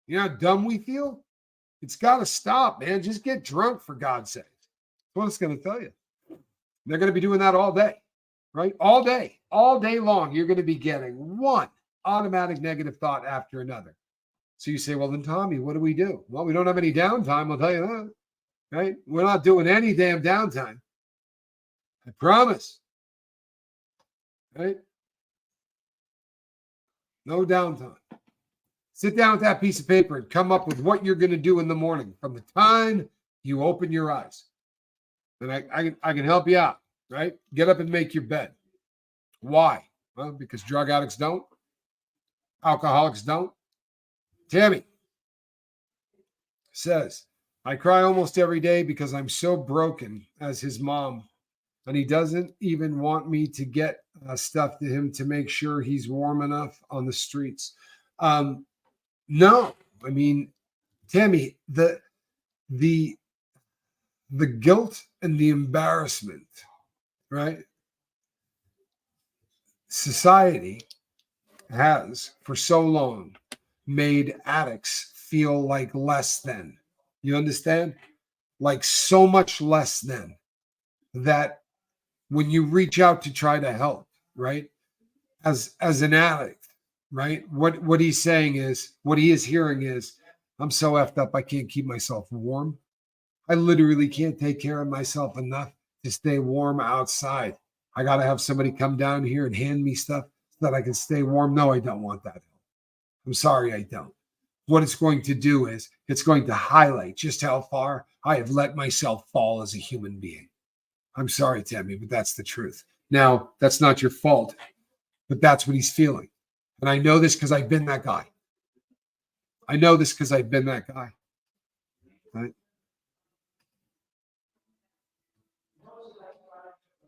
You know how dumb we feel? It's got to stop, man. Just get drunk, for God's sake. That's what it's going to tell you. They're going to be doing that all day, right? All day long, you're going to be getting one automatic negative thought after another. So you say, well, then, Tommy, what do we do? Well, we don't have any downtime. I'll tell you that, right? We're not doing any damn downtime. I promise, right? No downtime. Sit down with that piece of paper and come up with what you're going to do in the morning from the time you open your eyes. And I can help you out, right? Get up and make your bed. Why? Well, because drug addicts don't. Alcoholics don't. Tammy says, I cry almost every day because I'm so broken as his mom. And he doesn't even want me to get stuff to him to make sure he's warm enough on the streets. No, I mean, Tammy, the guilt and the embarrassment, right? Society has for so long made addicts feel like less than. You understand? Like so much less than that when you reach out to try to help, right? As an addict, right? What he's saying is, what he is hearing is, I'm so effed up, I can't keep myself warm. I literally can't take care of myself enough to stay warm outside. I got to have somebody come down here and hand me stuff so that I can stay warm. No, I don't want that. I'm sorry, I don't. What it's going to do is it's going to highlight just how far I have let myself fall as a human being. I'm sorry, Tammy, but that's the truth. Now, that's not your fault, but that's what he's feeling. And I know this because I've been that guy. I know this because I've been that guy. Right?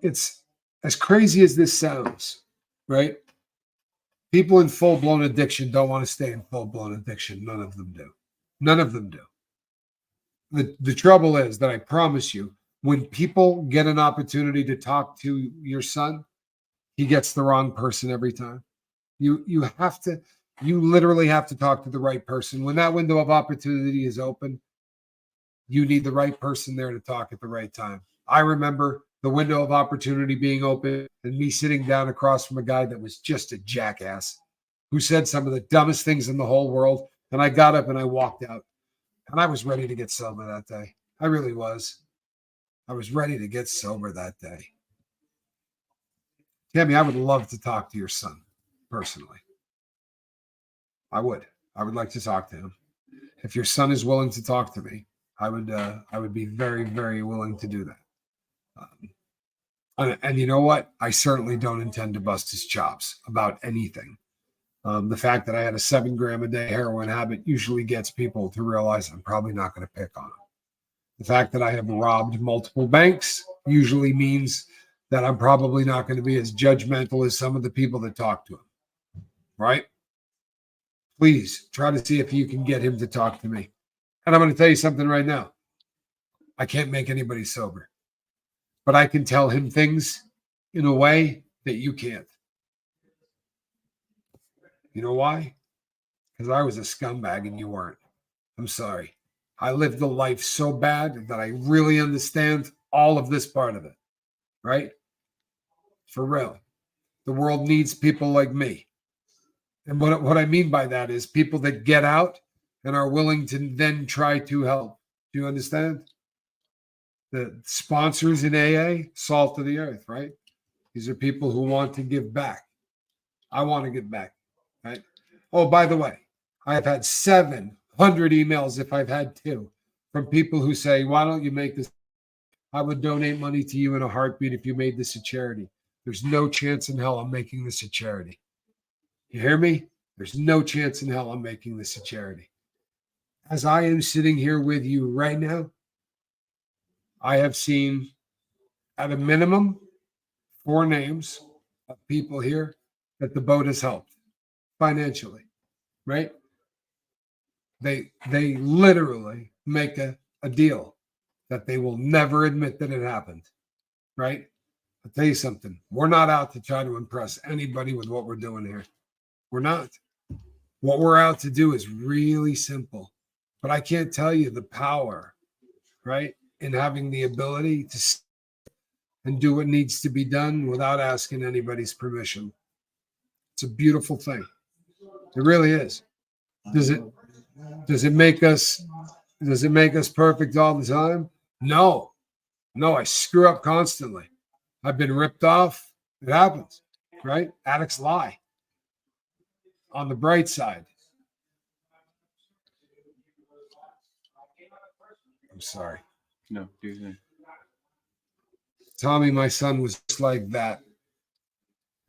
It's as crazy as this sounds, right? People in full-blown addiction don't want to stay in full-blown addiction. None of them do. None of them do. The trouble is that I promise you, when people get an opportunity to talk to your son, he gets the wrong person every time. You literally have to talk to the right person. When that window of opportunity is open, you need the right person there to talk at the right time. I remember the window of opportunity being open and me sitting down across from a guy that was just a jackass who said some of the dumbest things in the whole world. And I got up and I walked out and I was ready to get sober that day. I really was. I was ready to get sober that day. Tammy, I would love to talk to your son personally. I would like to talk to him. If your son is willing to talk to me, I would be very, very willing to do that. And you know what? I certainly don't intend to bust his chops about anything. The fact that I had a 7 gram a day heroin habit usually gets people to realize I'm probably not going to pick on him. The fact that I have robbed multiple banks usually means that I'm probably not going to be as judgmental as some of the people that talk to him. Right? Please try to see if you can get him to talk to me. And I'm going to tell you something right now. I can't make anybody sober, but I can tell him things in a way that you can't. You know why? Because I was a scumbag and you weren't. I'm sorry. I lived the life so bad that I really understand all of this part of it, right? For real. The world needs people like me. And what I mean by that is people that get out and are willing to then try to help. Do you understand? The sponsors in AA, salt of the earth, right? These are people who want to give back. I want to give back, right? Oh, by the way, I have had 700 emails, if I've had two, from people who say, why don't you make this? I would donate money to you in a heartbeat if you made this a charity. There's no chance in hell I'm making this a charity. You hear me? There's no chance in hell I'm making this a charity. As I am sitting here with you right now, I have seen at a minimum 4 names of people here that the boat has helped financially, right? They literally make a deal that they will never admit that it happened, right? I'll tell you something. We're not out to try to impress anybody with what we're doing here. We're not. What we're out to do is really simple. But I can't tell you the power, right, in having the ability to and do what needs to be done without asking anybody's permission. It's a beautiful thing. It really is. Does it make us perfect all the time? No. No, I screw up constantly. I've been ripped off. It happens, right? Addicts lie. On the bright side, I'm sorry. No, do you think? Tommy, my son, was just like that.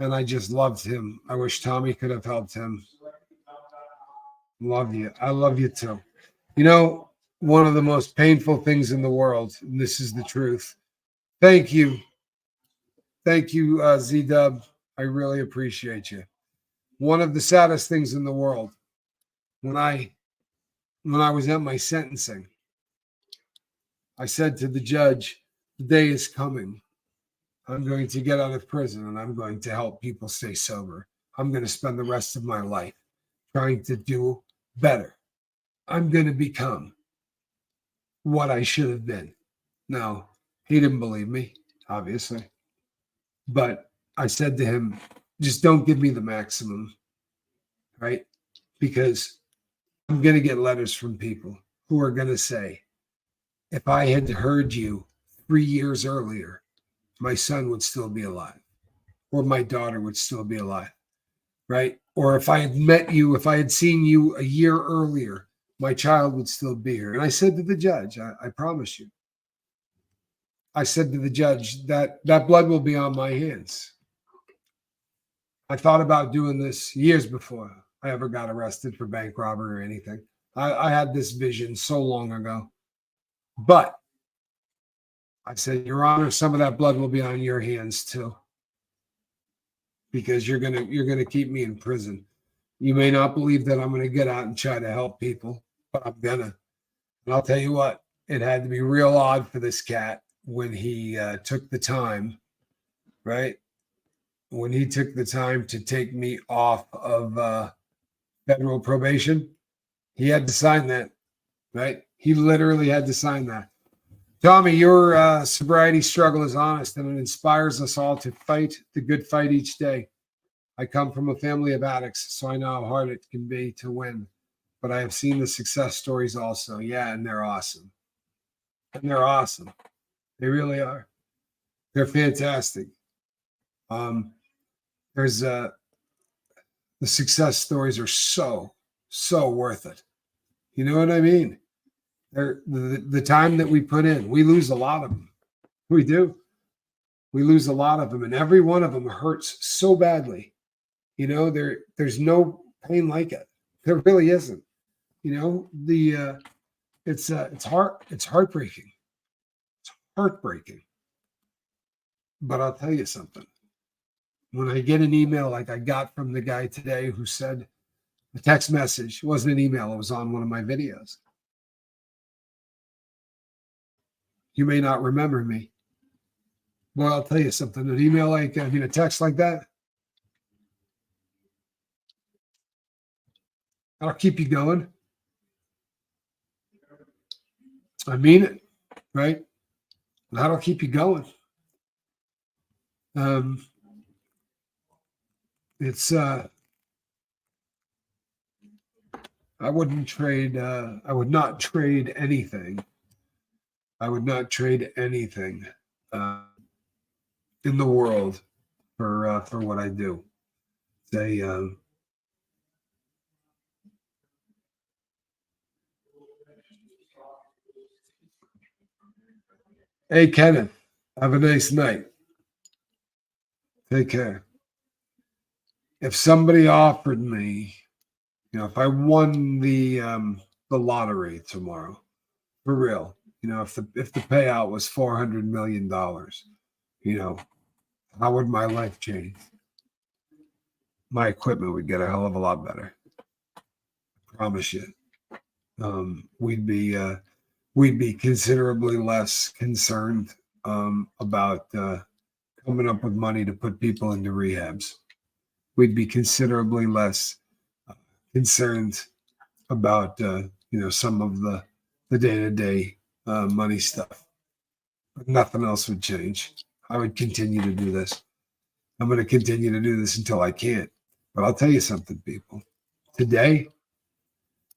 And I just loved him. I wish Tommy could have helped him. Love you. I love you too. You know, one of the most painful things in the world, and this is the truth. Thank you. Thank you, Z-Dub. I really appreciate you. One of the saddest things in the world, when I was at my sentencing, I said to the judge, the day is coming. I'm going to get out of prison and I'm going to help people stay sober. I'm going to spend the rest of my life trying to do better. I'm going to become what I should have been. Now, he didn't believe me, obviously. But I said to him, just don't give me the maximum, right? Because I'm going to get letters from people who are going to say, if I had heard you 3 years earlier, my son would still be alive, or my daughter would still be alive, right? Or if I had met you, if I had seen you a year earlier, my child would still be here. And I said to the judge, I promise you, I said to the judge that blood will be on my hands. I thought about doing this years before I ever got arrested for bank robbery or anything. I had this vision so long ago. But I said, Your Honor, some of that blood will be on your hands too. Because you're gonna keep me in prison. You may not believe that I'm gonna get out and try to help people, but I'm gonna. And I'll tell you what, it had to be real odd for this cat when he took the time, right? When he took the time to take me off of federal probation, he had to sign that, right? He literally had to sign that. Tommy, your sobriety struggle is honest and it inspires us all to fight the good fight each day. I come from a family of addicts, so I know how hard it can be to win. But I have seen the success stories also. Yeah, and they're awesome. And they're awesome. They really are. They're fantastic. There's the success stories are so worth it. You know what I mean? The time that we put in, we lose a lot of them. We do. We lose a lot of them, and every one of them hurts so badly. You know, there's no pain like it. There really isn't. You know, it's heartbreaking. It's heartbreaking. But I'll tell you something. When I get an email like I got from the guy today who said a text message, it wasn't an email, it was on one of my videos. You may not remember me, Well, I'll tell you something. An email like, a text like that, that'll keep you going. I mean it, right? That'll keep you going. It's I wouldn't trade. I would not trade anything. I would not trade anything in the world for what I do. Say, hey Kenneth, have a nice night. Take care. If somebody offered me, if I won the lottery tomorrow, for real, if the payout was $400 million, how would my life change? My equipment would get a hell of a lot better. I promise you. We'd be considerably less concerned about coming up with money to put people into rehabs. We'd be considerably less concerned about some of the day-to-day money stuff. But nothing else would change. I would continue to do this. I'm going to continue to do this until I can't. But I'll tell you something, people. Today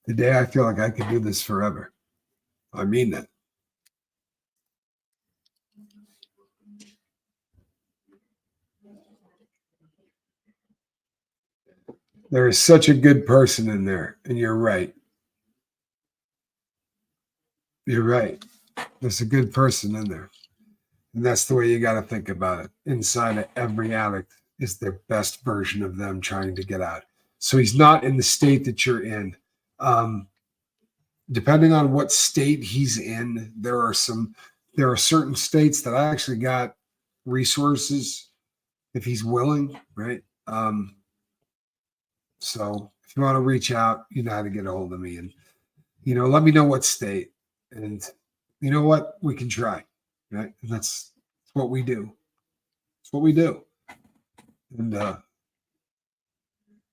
I feel like I could do this forever. I mean that. There is such a good person in there, and you're right. You're right. There's a good person in there. And that's the way you got to think about it. Inside of every addict is their best version of them trying to get out. So he's not in the state that you're in. Depending on what state he's in, there are certain states that actually got resources if he's willing, right? So if you want to reach out, you know how to get a hold of me, and let me know what state, and you know what, we can try, right? And that's what we do. It's what we do, and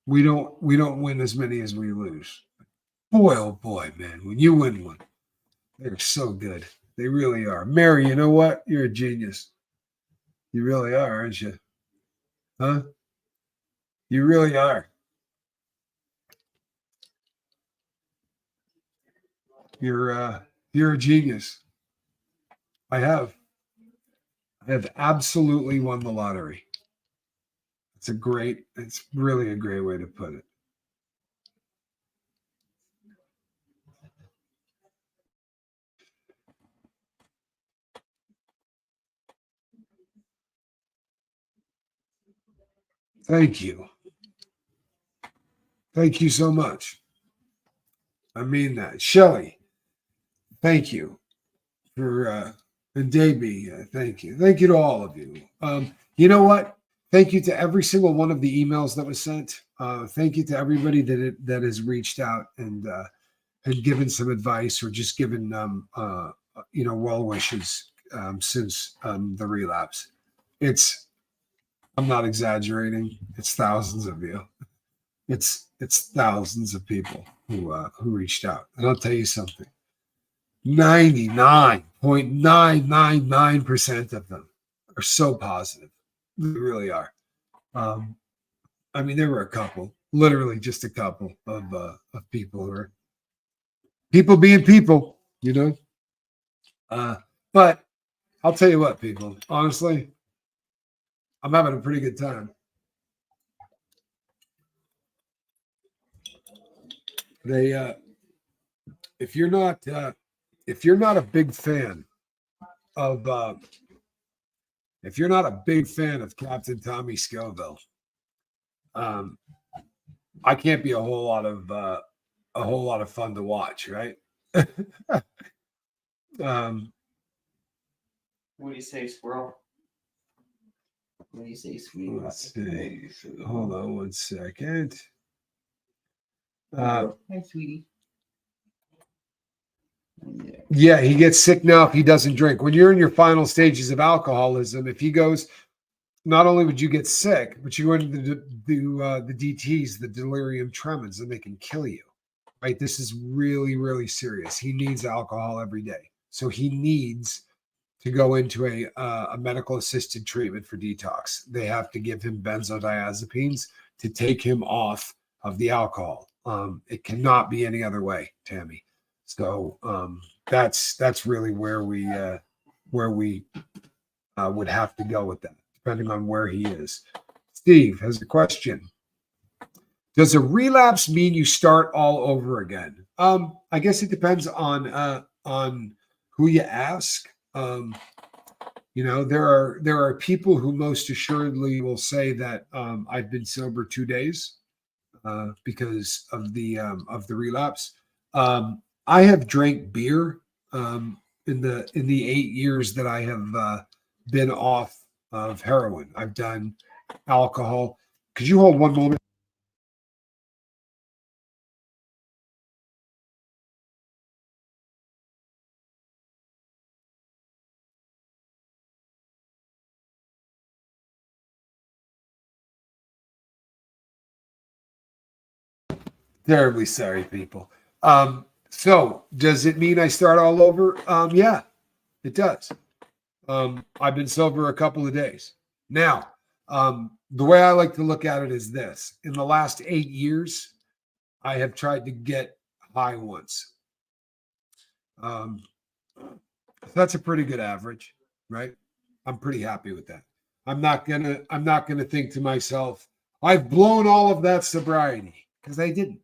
we don't win as many as we lose. Boy, oh boy, man, when you win one, they're so good. They really are. Mary, you know what? You're a genius. You really are, aren't you? Huh? You really are. You're a genius. I have absolutely won the lottery. It's really a great way to put it. Thank you. Thank you so much. I mean that. Shelly, thank you for and Davey, thank you. Thank you to all of you. You know what? Thank you to every single one of the emails that was sent. Thank you to everybody that has reached out and had given some advice or just given well wishes since the relapse. I'm not exaggerating. It's thousands of you. It's thousands of people who reached out. And I'll tell you something. 99.999% of them are so positive. They really are. There were a couple, literally just a couple of people who are people being people, But I'll tell you what, people, honestly, I'm having a pretty good time. If you're not a big fan of Captain Tommy Scoville, I can't be a whole lot of fun to watch, right? What do you say, squirrel? What do you say, sweetie? Let's see. Hold on one second. Hi, sweetie. Yeah, he gets sick now if he doesn't drink. When you're in your final stages of alcoholism, if he goes, not only would you get sick, but you go into the DTs, the delirium tremens, and they can kill you. Right? This is really, really serious. He needs alcohol every day, so he needs to go into a medical assisted treatment for detox. They have to give him benzodiazepines to take him off of the alcohol. It cannot be any other way, Tammy. So that's really where we would have to go with that, depending on where he is. Steve has a question. Does a relapse mean you start all over again? I guess it depends on who you ask. There are people who most assuredly will say that I've been sober 2 days because of the relapse. I have drank beer in the 8 years that I have been off of heroin. I've done alcohol. Could you hold one moment? Terribly sorry, people. So does it mean I start all over? Yeah, it does. I've been sober a couple of days. Now, the way I like to look at it is this. In the last 8 years, I have tried to get high once. That's a pretty good average, right? I'm pretty happy with that. I'm not gonna think to myself, I've blown all of that sobriety, because I didn't.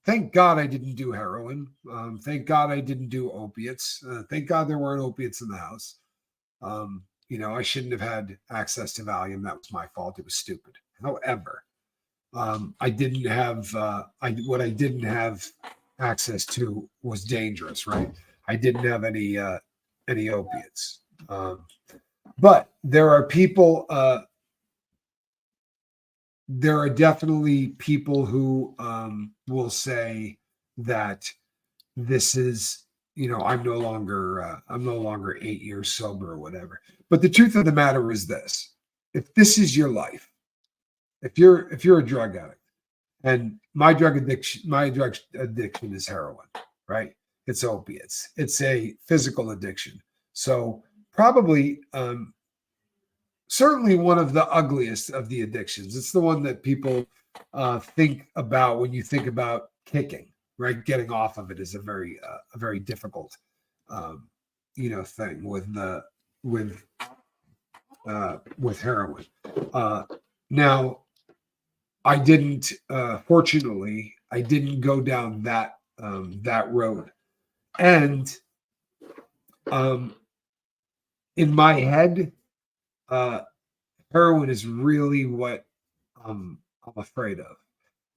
Thank God I didn't do heroin. Thank God I didn't do opiates. Thank God there weren't opiates in the house. I shouldn't have had access to Valium. That was my fault. It was stupid. However, I didn't have, what I didn't have access to was dangerous, right? I didn't have any opiates. But there are people, there are definitely people who will say that this is, I'm no longer 8 years sober or whatever. But the truth of the matter is this: if this is your life, if you're a drug addict, and my drug addiction is heroin, right? It's opiates. It's a physical addiction. So probably certainly one of the ugliest of the addictions. It's the one that people think about when you think about kicking, right? Getting off of it is a very difficult, thing with heroin. Now, I didn't. Fortunately, I didn't go down that road, and in my head, heroin is really what I'm afraid of.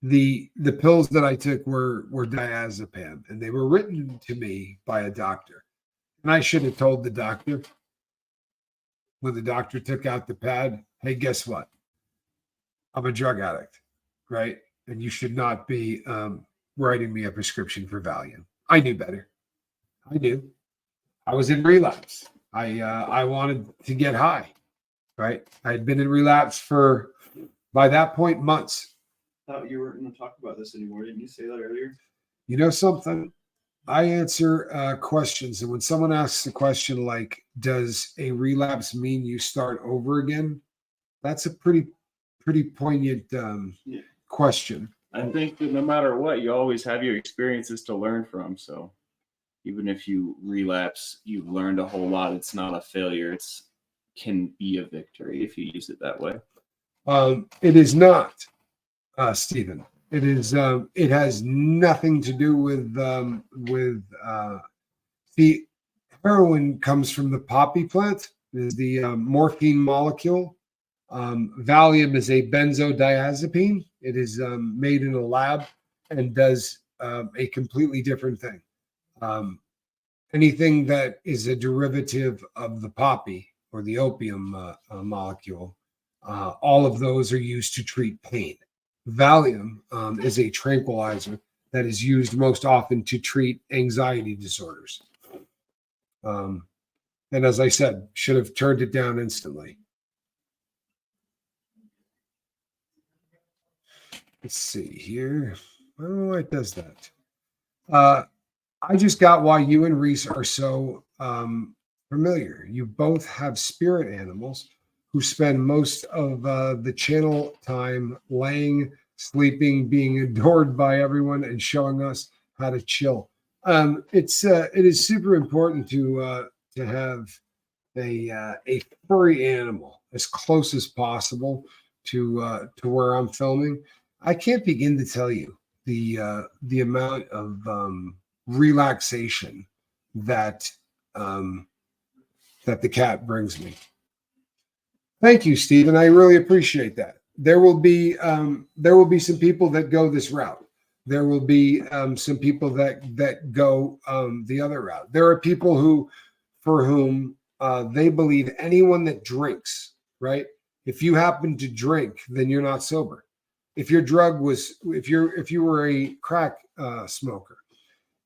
The pills that I took were diazepam, and they were written to me by a doctor. And I should have told the doctor when the doctor took out the pad, hey, guess what? I'm a drug addict, right? And you should not be writing me a prescription for Valium. I knew better. I knew. I was in relapse. I wanted to get high, right? I had been in relapse for, by that point, months. I thought you weren't going to talk about this anymore. Didn't you say that earlier? You know something? I answer questions, and when someone asks a question like, "Does a relapse mean you start over again?" That's a pretty poignant question. I think that no matter what, you always have your experiences to learn from. So even if you relapse, you've learned a whole lot. It's not a failure. It's can be a victory if you use it that way. It is not, Stephen. It is. It has nothing to do with the heroin comes from the poppy plant. It is the morphine molecule. Valium is a benzodiazepine. It is made in a lab and does a completely different thing. Anything that is a derivative of the poppy or the opium molecule, all of those are used to treat pain. Valium is a tranquilizer that is used most often to treat anxiety disorders. And as I said, should have turned it down instantly. Let's see here. I don't know why it does that. I just got why you and Reese are so familiar. You both have spirit animals who spend most of the channel time laying, sleeping, being adored by everyone, and showing us how to chill. It is super important to have a furry animal as close as possible to where I'm filming. I can't begin to tell you the amount of relaxation that that the cat brings me. Thank you, Stephen. I really appreciate that. There will be some people that go this route. There will be some people that go the other route. There are people for whom they believe anyone that drinks, right? If you happen to drink, then you're not sober. If your drug was, if you were a crack smoker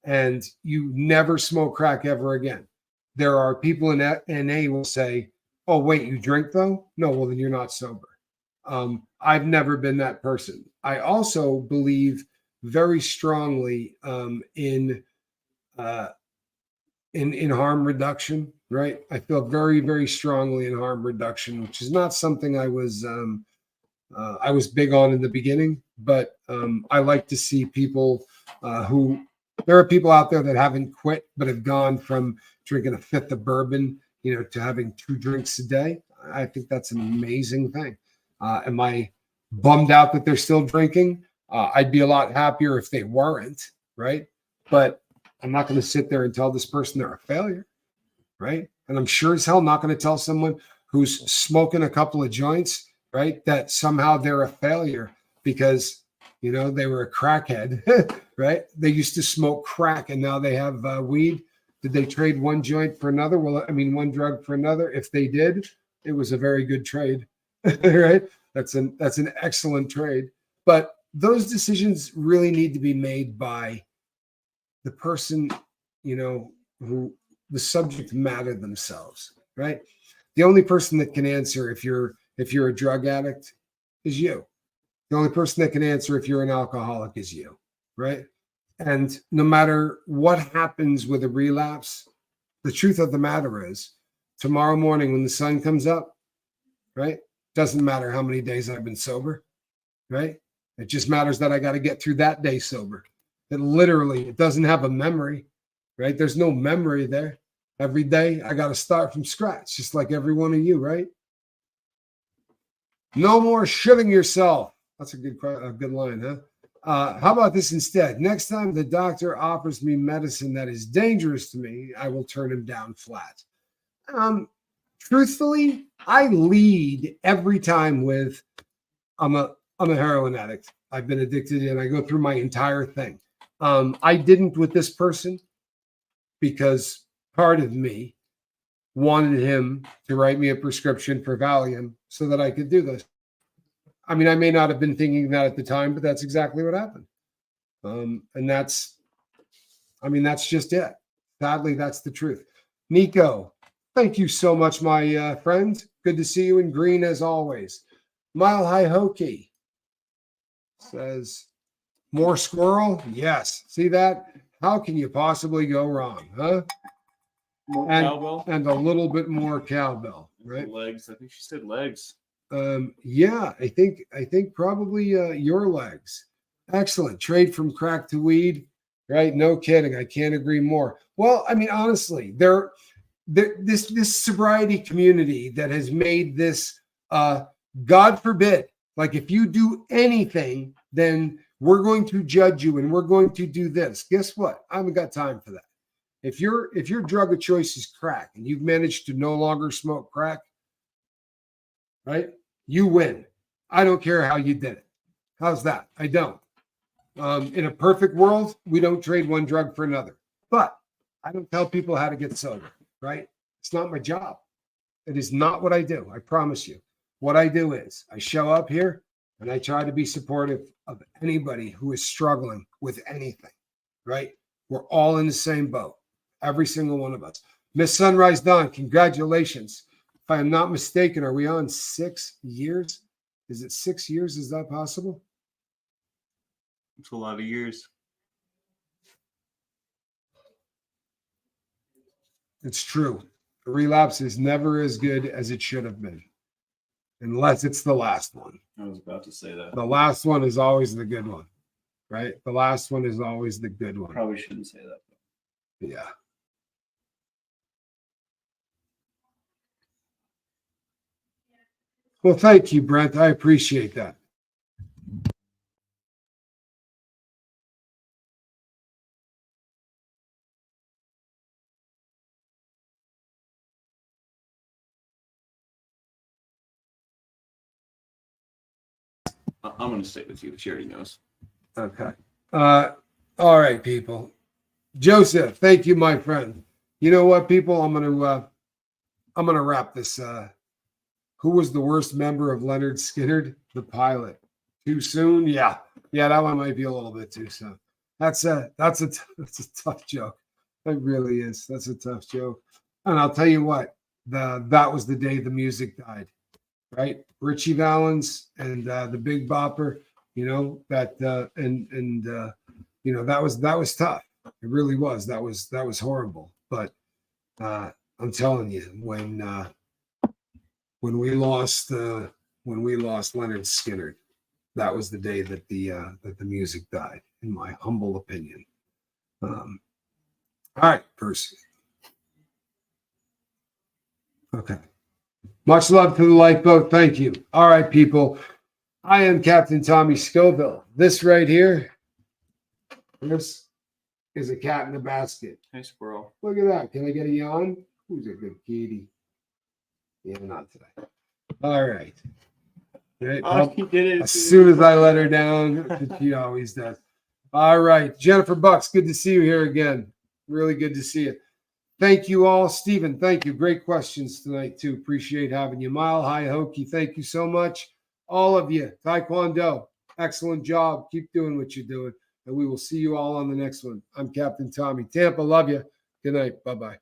and you never smoke crack ever again, there are people in NA will say, "Oh, wait, you drink though? No, well then you're not sober." I've never been that person. I also believe very strongly in harm reduction. Right? I feel very, very strongly in harm reduction, which is not something I was big on in the beginning, but I like to see people who there are people out there that haven't quit but have gone from drinking a fifth of bourbon, to having 2 drinks a day. I think that's an amazing thing. Am I bummed out that they're still drinking? I'd be a lot happier if they weren't, right? But I'm not going to sit there and tell this person they're a failure, right? And I'm sure as hell not going to tell someone who's smoking a couple of joints, right, that somehow they're a failure because, they were a crackhead, right? They used to smoke crack and now they have weed. Did they trade one joint for another? Well, I mean, one drug for another. If they did, it was a very good trade, right? That's an excellent trade. But those decisions really need to be made by the person, who the subject matter themselves, right? The only person that can answer if you're a drug addict is you. The only person that can answer if you're an alcoholic is you, right? And no matter what happens with a relapse, the truth of the matter is tomorrow morning when the sun comes up, right? Doesn't matter how many days I've been sober, right? It just matters that I got to get through that day sober. It doesn't have a memory, right? There's no memory there. Every day I got to start from scratch, just like every one of you, right? No more shitting yourself. That's a good line, huh? How about this instead? Next time the doctor offers me medicine that is dangerous to me, I will turn him down flat. Truthfully, I lead every time with, I'm a heroin addict. I've been addicted and I go through my entire thing. I didn't with this person because part of me wanted him to write me a prescription for Valium so that I could do this. I mean, I may not have been thinking that at the time, but that's exactly what happened. And that's just it. Sadly, that's the truth. Nico, thank you so much, my friend. Good to see you in green as always. Mile High Hokey says, more squirrel? Yes. See that? How can you possibly go wrong, huh? More cowbell? And a little bit more cowbell, right? Legs. I think she said legs. Yeah, I think probably your legs. Excellent. Trade from crack to weed, right? No kidding. I can't agree more. Well, I mean, honestly, this sobriety community that has made this God forbid, like if you do anything, then we're going to judge you and we're going to do this. Guess what? I haven't got time for that. If your drug of choice is crack and you've managed to no longer smoke crack, right? You win. I don't care how you did it. How's that? I don't. In a perfect world, we don't trade one drug for another. But I don't tell people how to get sober, right? It's not my job. It is not what I do. I promise you. What I do is I show up here And I try to be supportive of anybody who is struggling with anything, right? We're all in the same boat, every single one of us. Miss Sunrise Dawn, congratulations. If I am not mistaken, are we on 6 years? Is it 6 years? Is that possible? It's a lot of years. It's true. A relapse is never as good as it should have been, unless it's the last one. I was about to say that. The last one is always the good one, right? The last one is always the good one. Probably shouldn't say that. Yeah. Well, thank you, Brent. I appreciate that. I'm going to stay with you. She already knows. Okay. All right, people. Joseph, thank you, my friend. You know what, people? I'm gonna wrap this. Who was the worst member of Leonard Skinner? The pilot. Too soon? Yeah. That one might be a little bit too soon. That's a tough joke. It really is. That's a tough joke. And I'll tell you what, that was the day the music died, right? Richie Valens and the Big Bopper, that that was tough. It really was. That was horrible. But I'm telling you, when we lost Leonard Skinner, that was the day that the music died, in my humble opinion. All right, Percy. Okay. Much love to the lifeboat. Thank you. All right, people. I am Captain Tommy Scoville. This right here, this is a cat in a basket. Hey, squirrel. Look at that. Can I get a yawn? Who's a good kitty? Yeah, not today. All right. Right. Oh, she did it. As soon as I let her down, she always does. All right. Jennifer Bucks, good to see you here again. Really good to see you. Thank you all. Stephen, thank you. Great questions tonight, too. Appreciate having you. Mile High Hokey, thank you so much. All of you. Taekwondo, excellent job. Keep doing what you're doing. And we will see you all on the next one. I'm Captain Tommy. Tampa, love you. Good night. Bye-bye.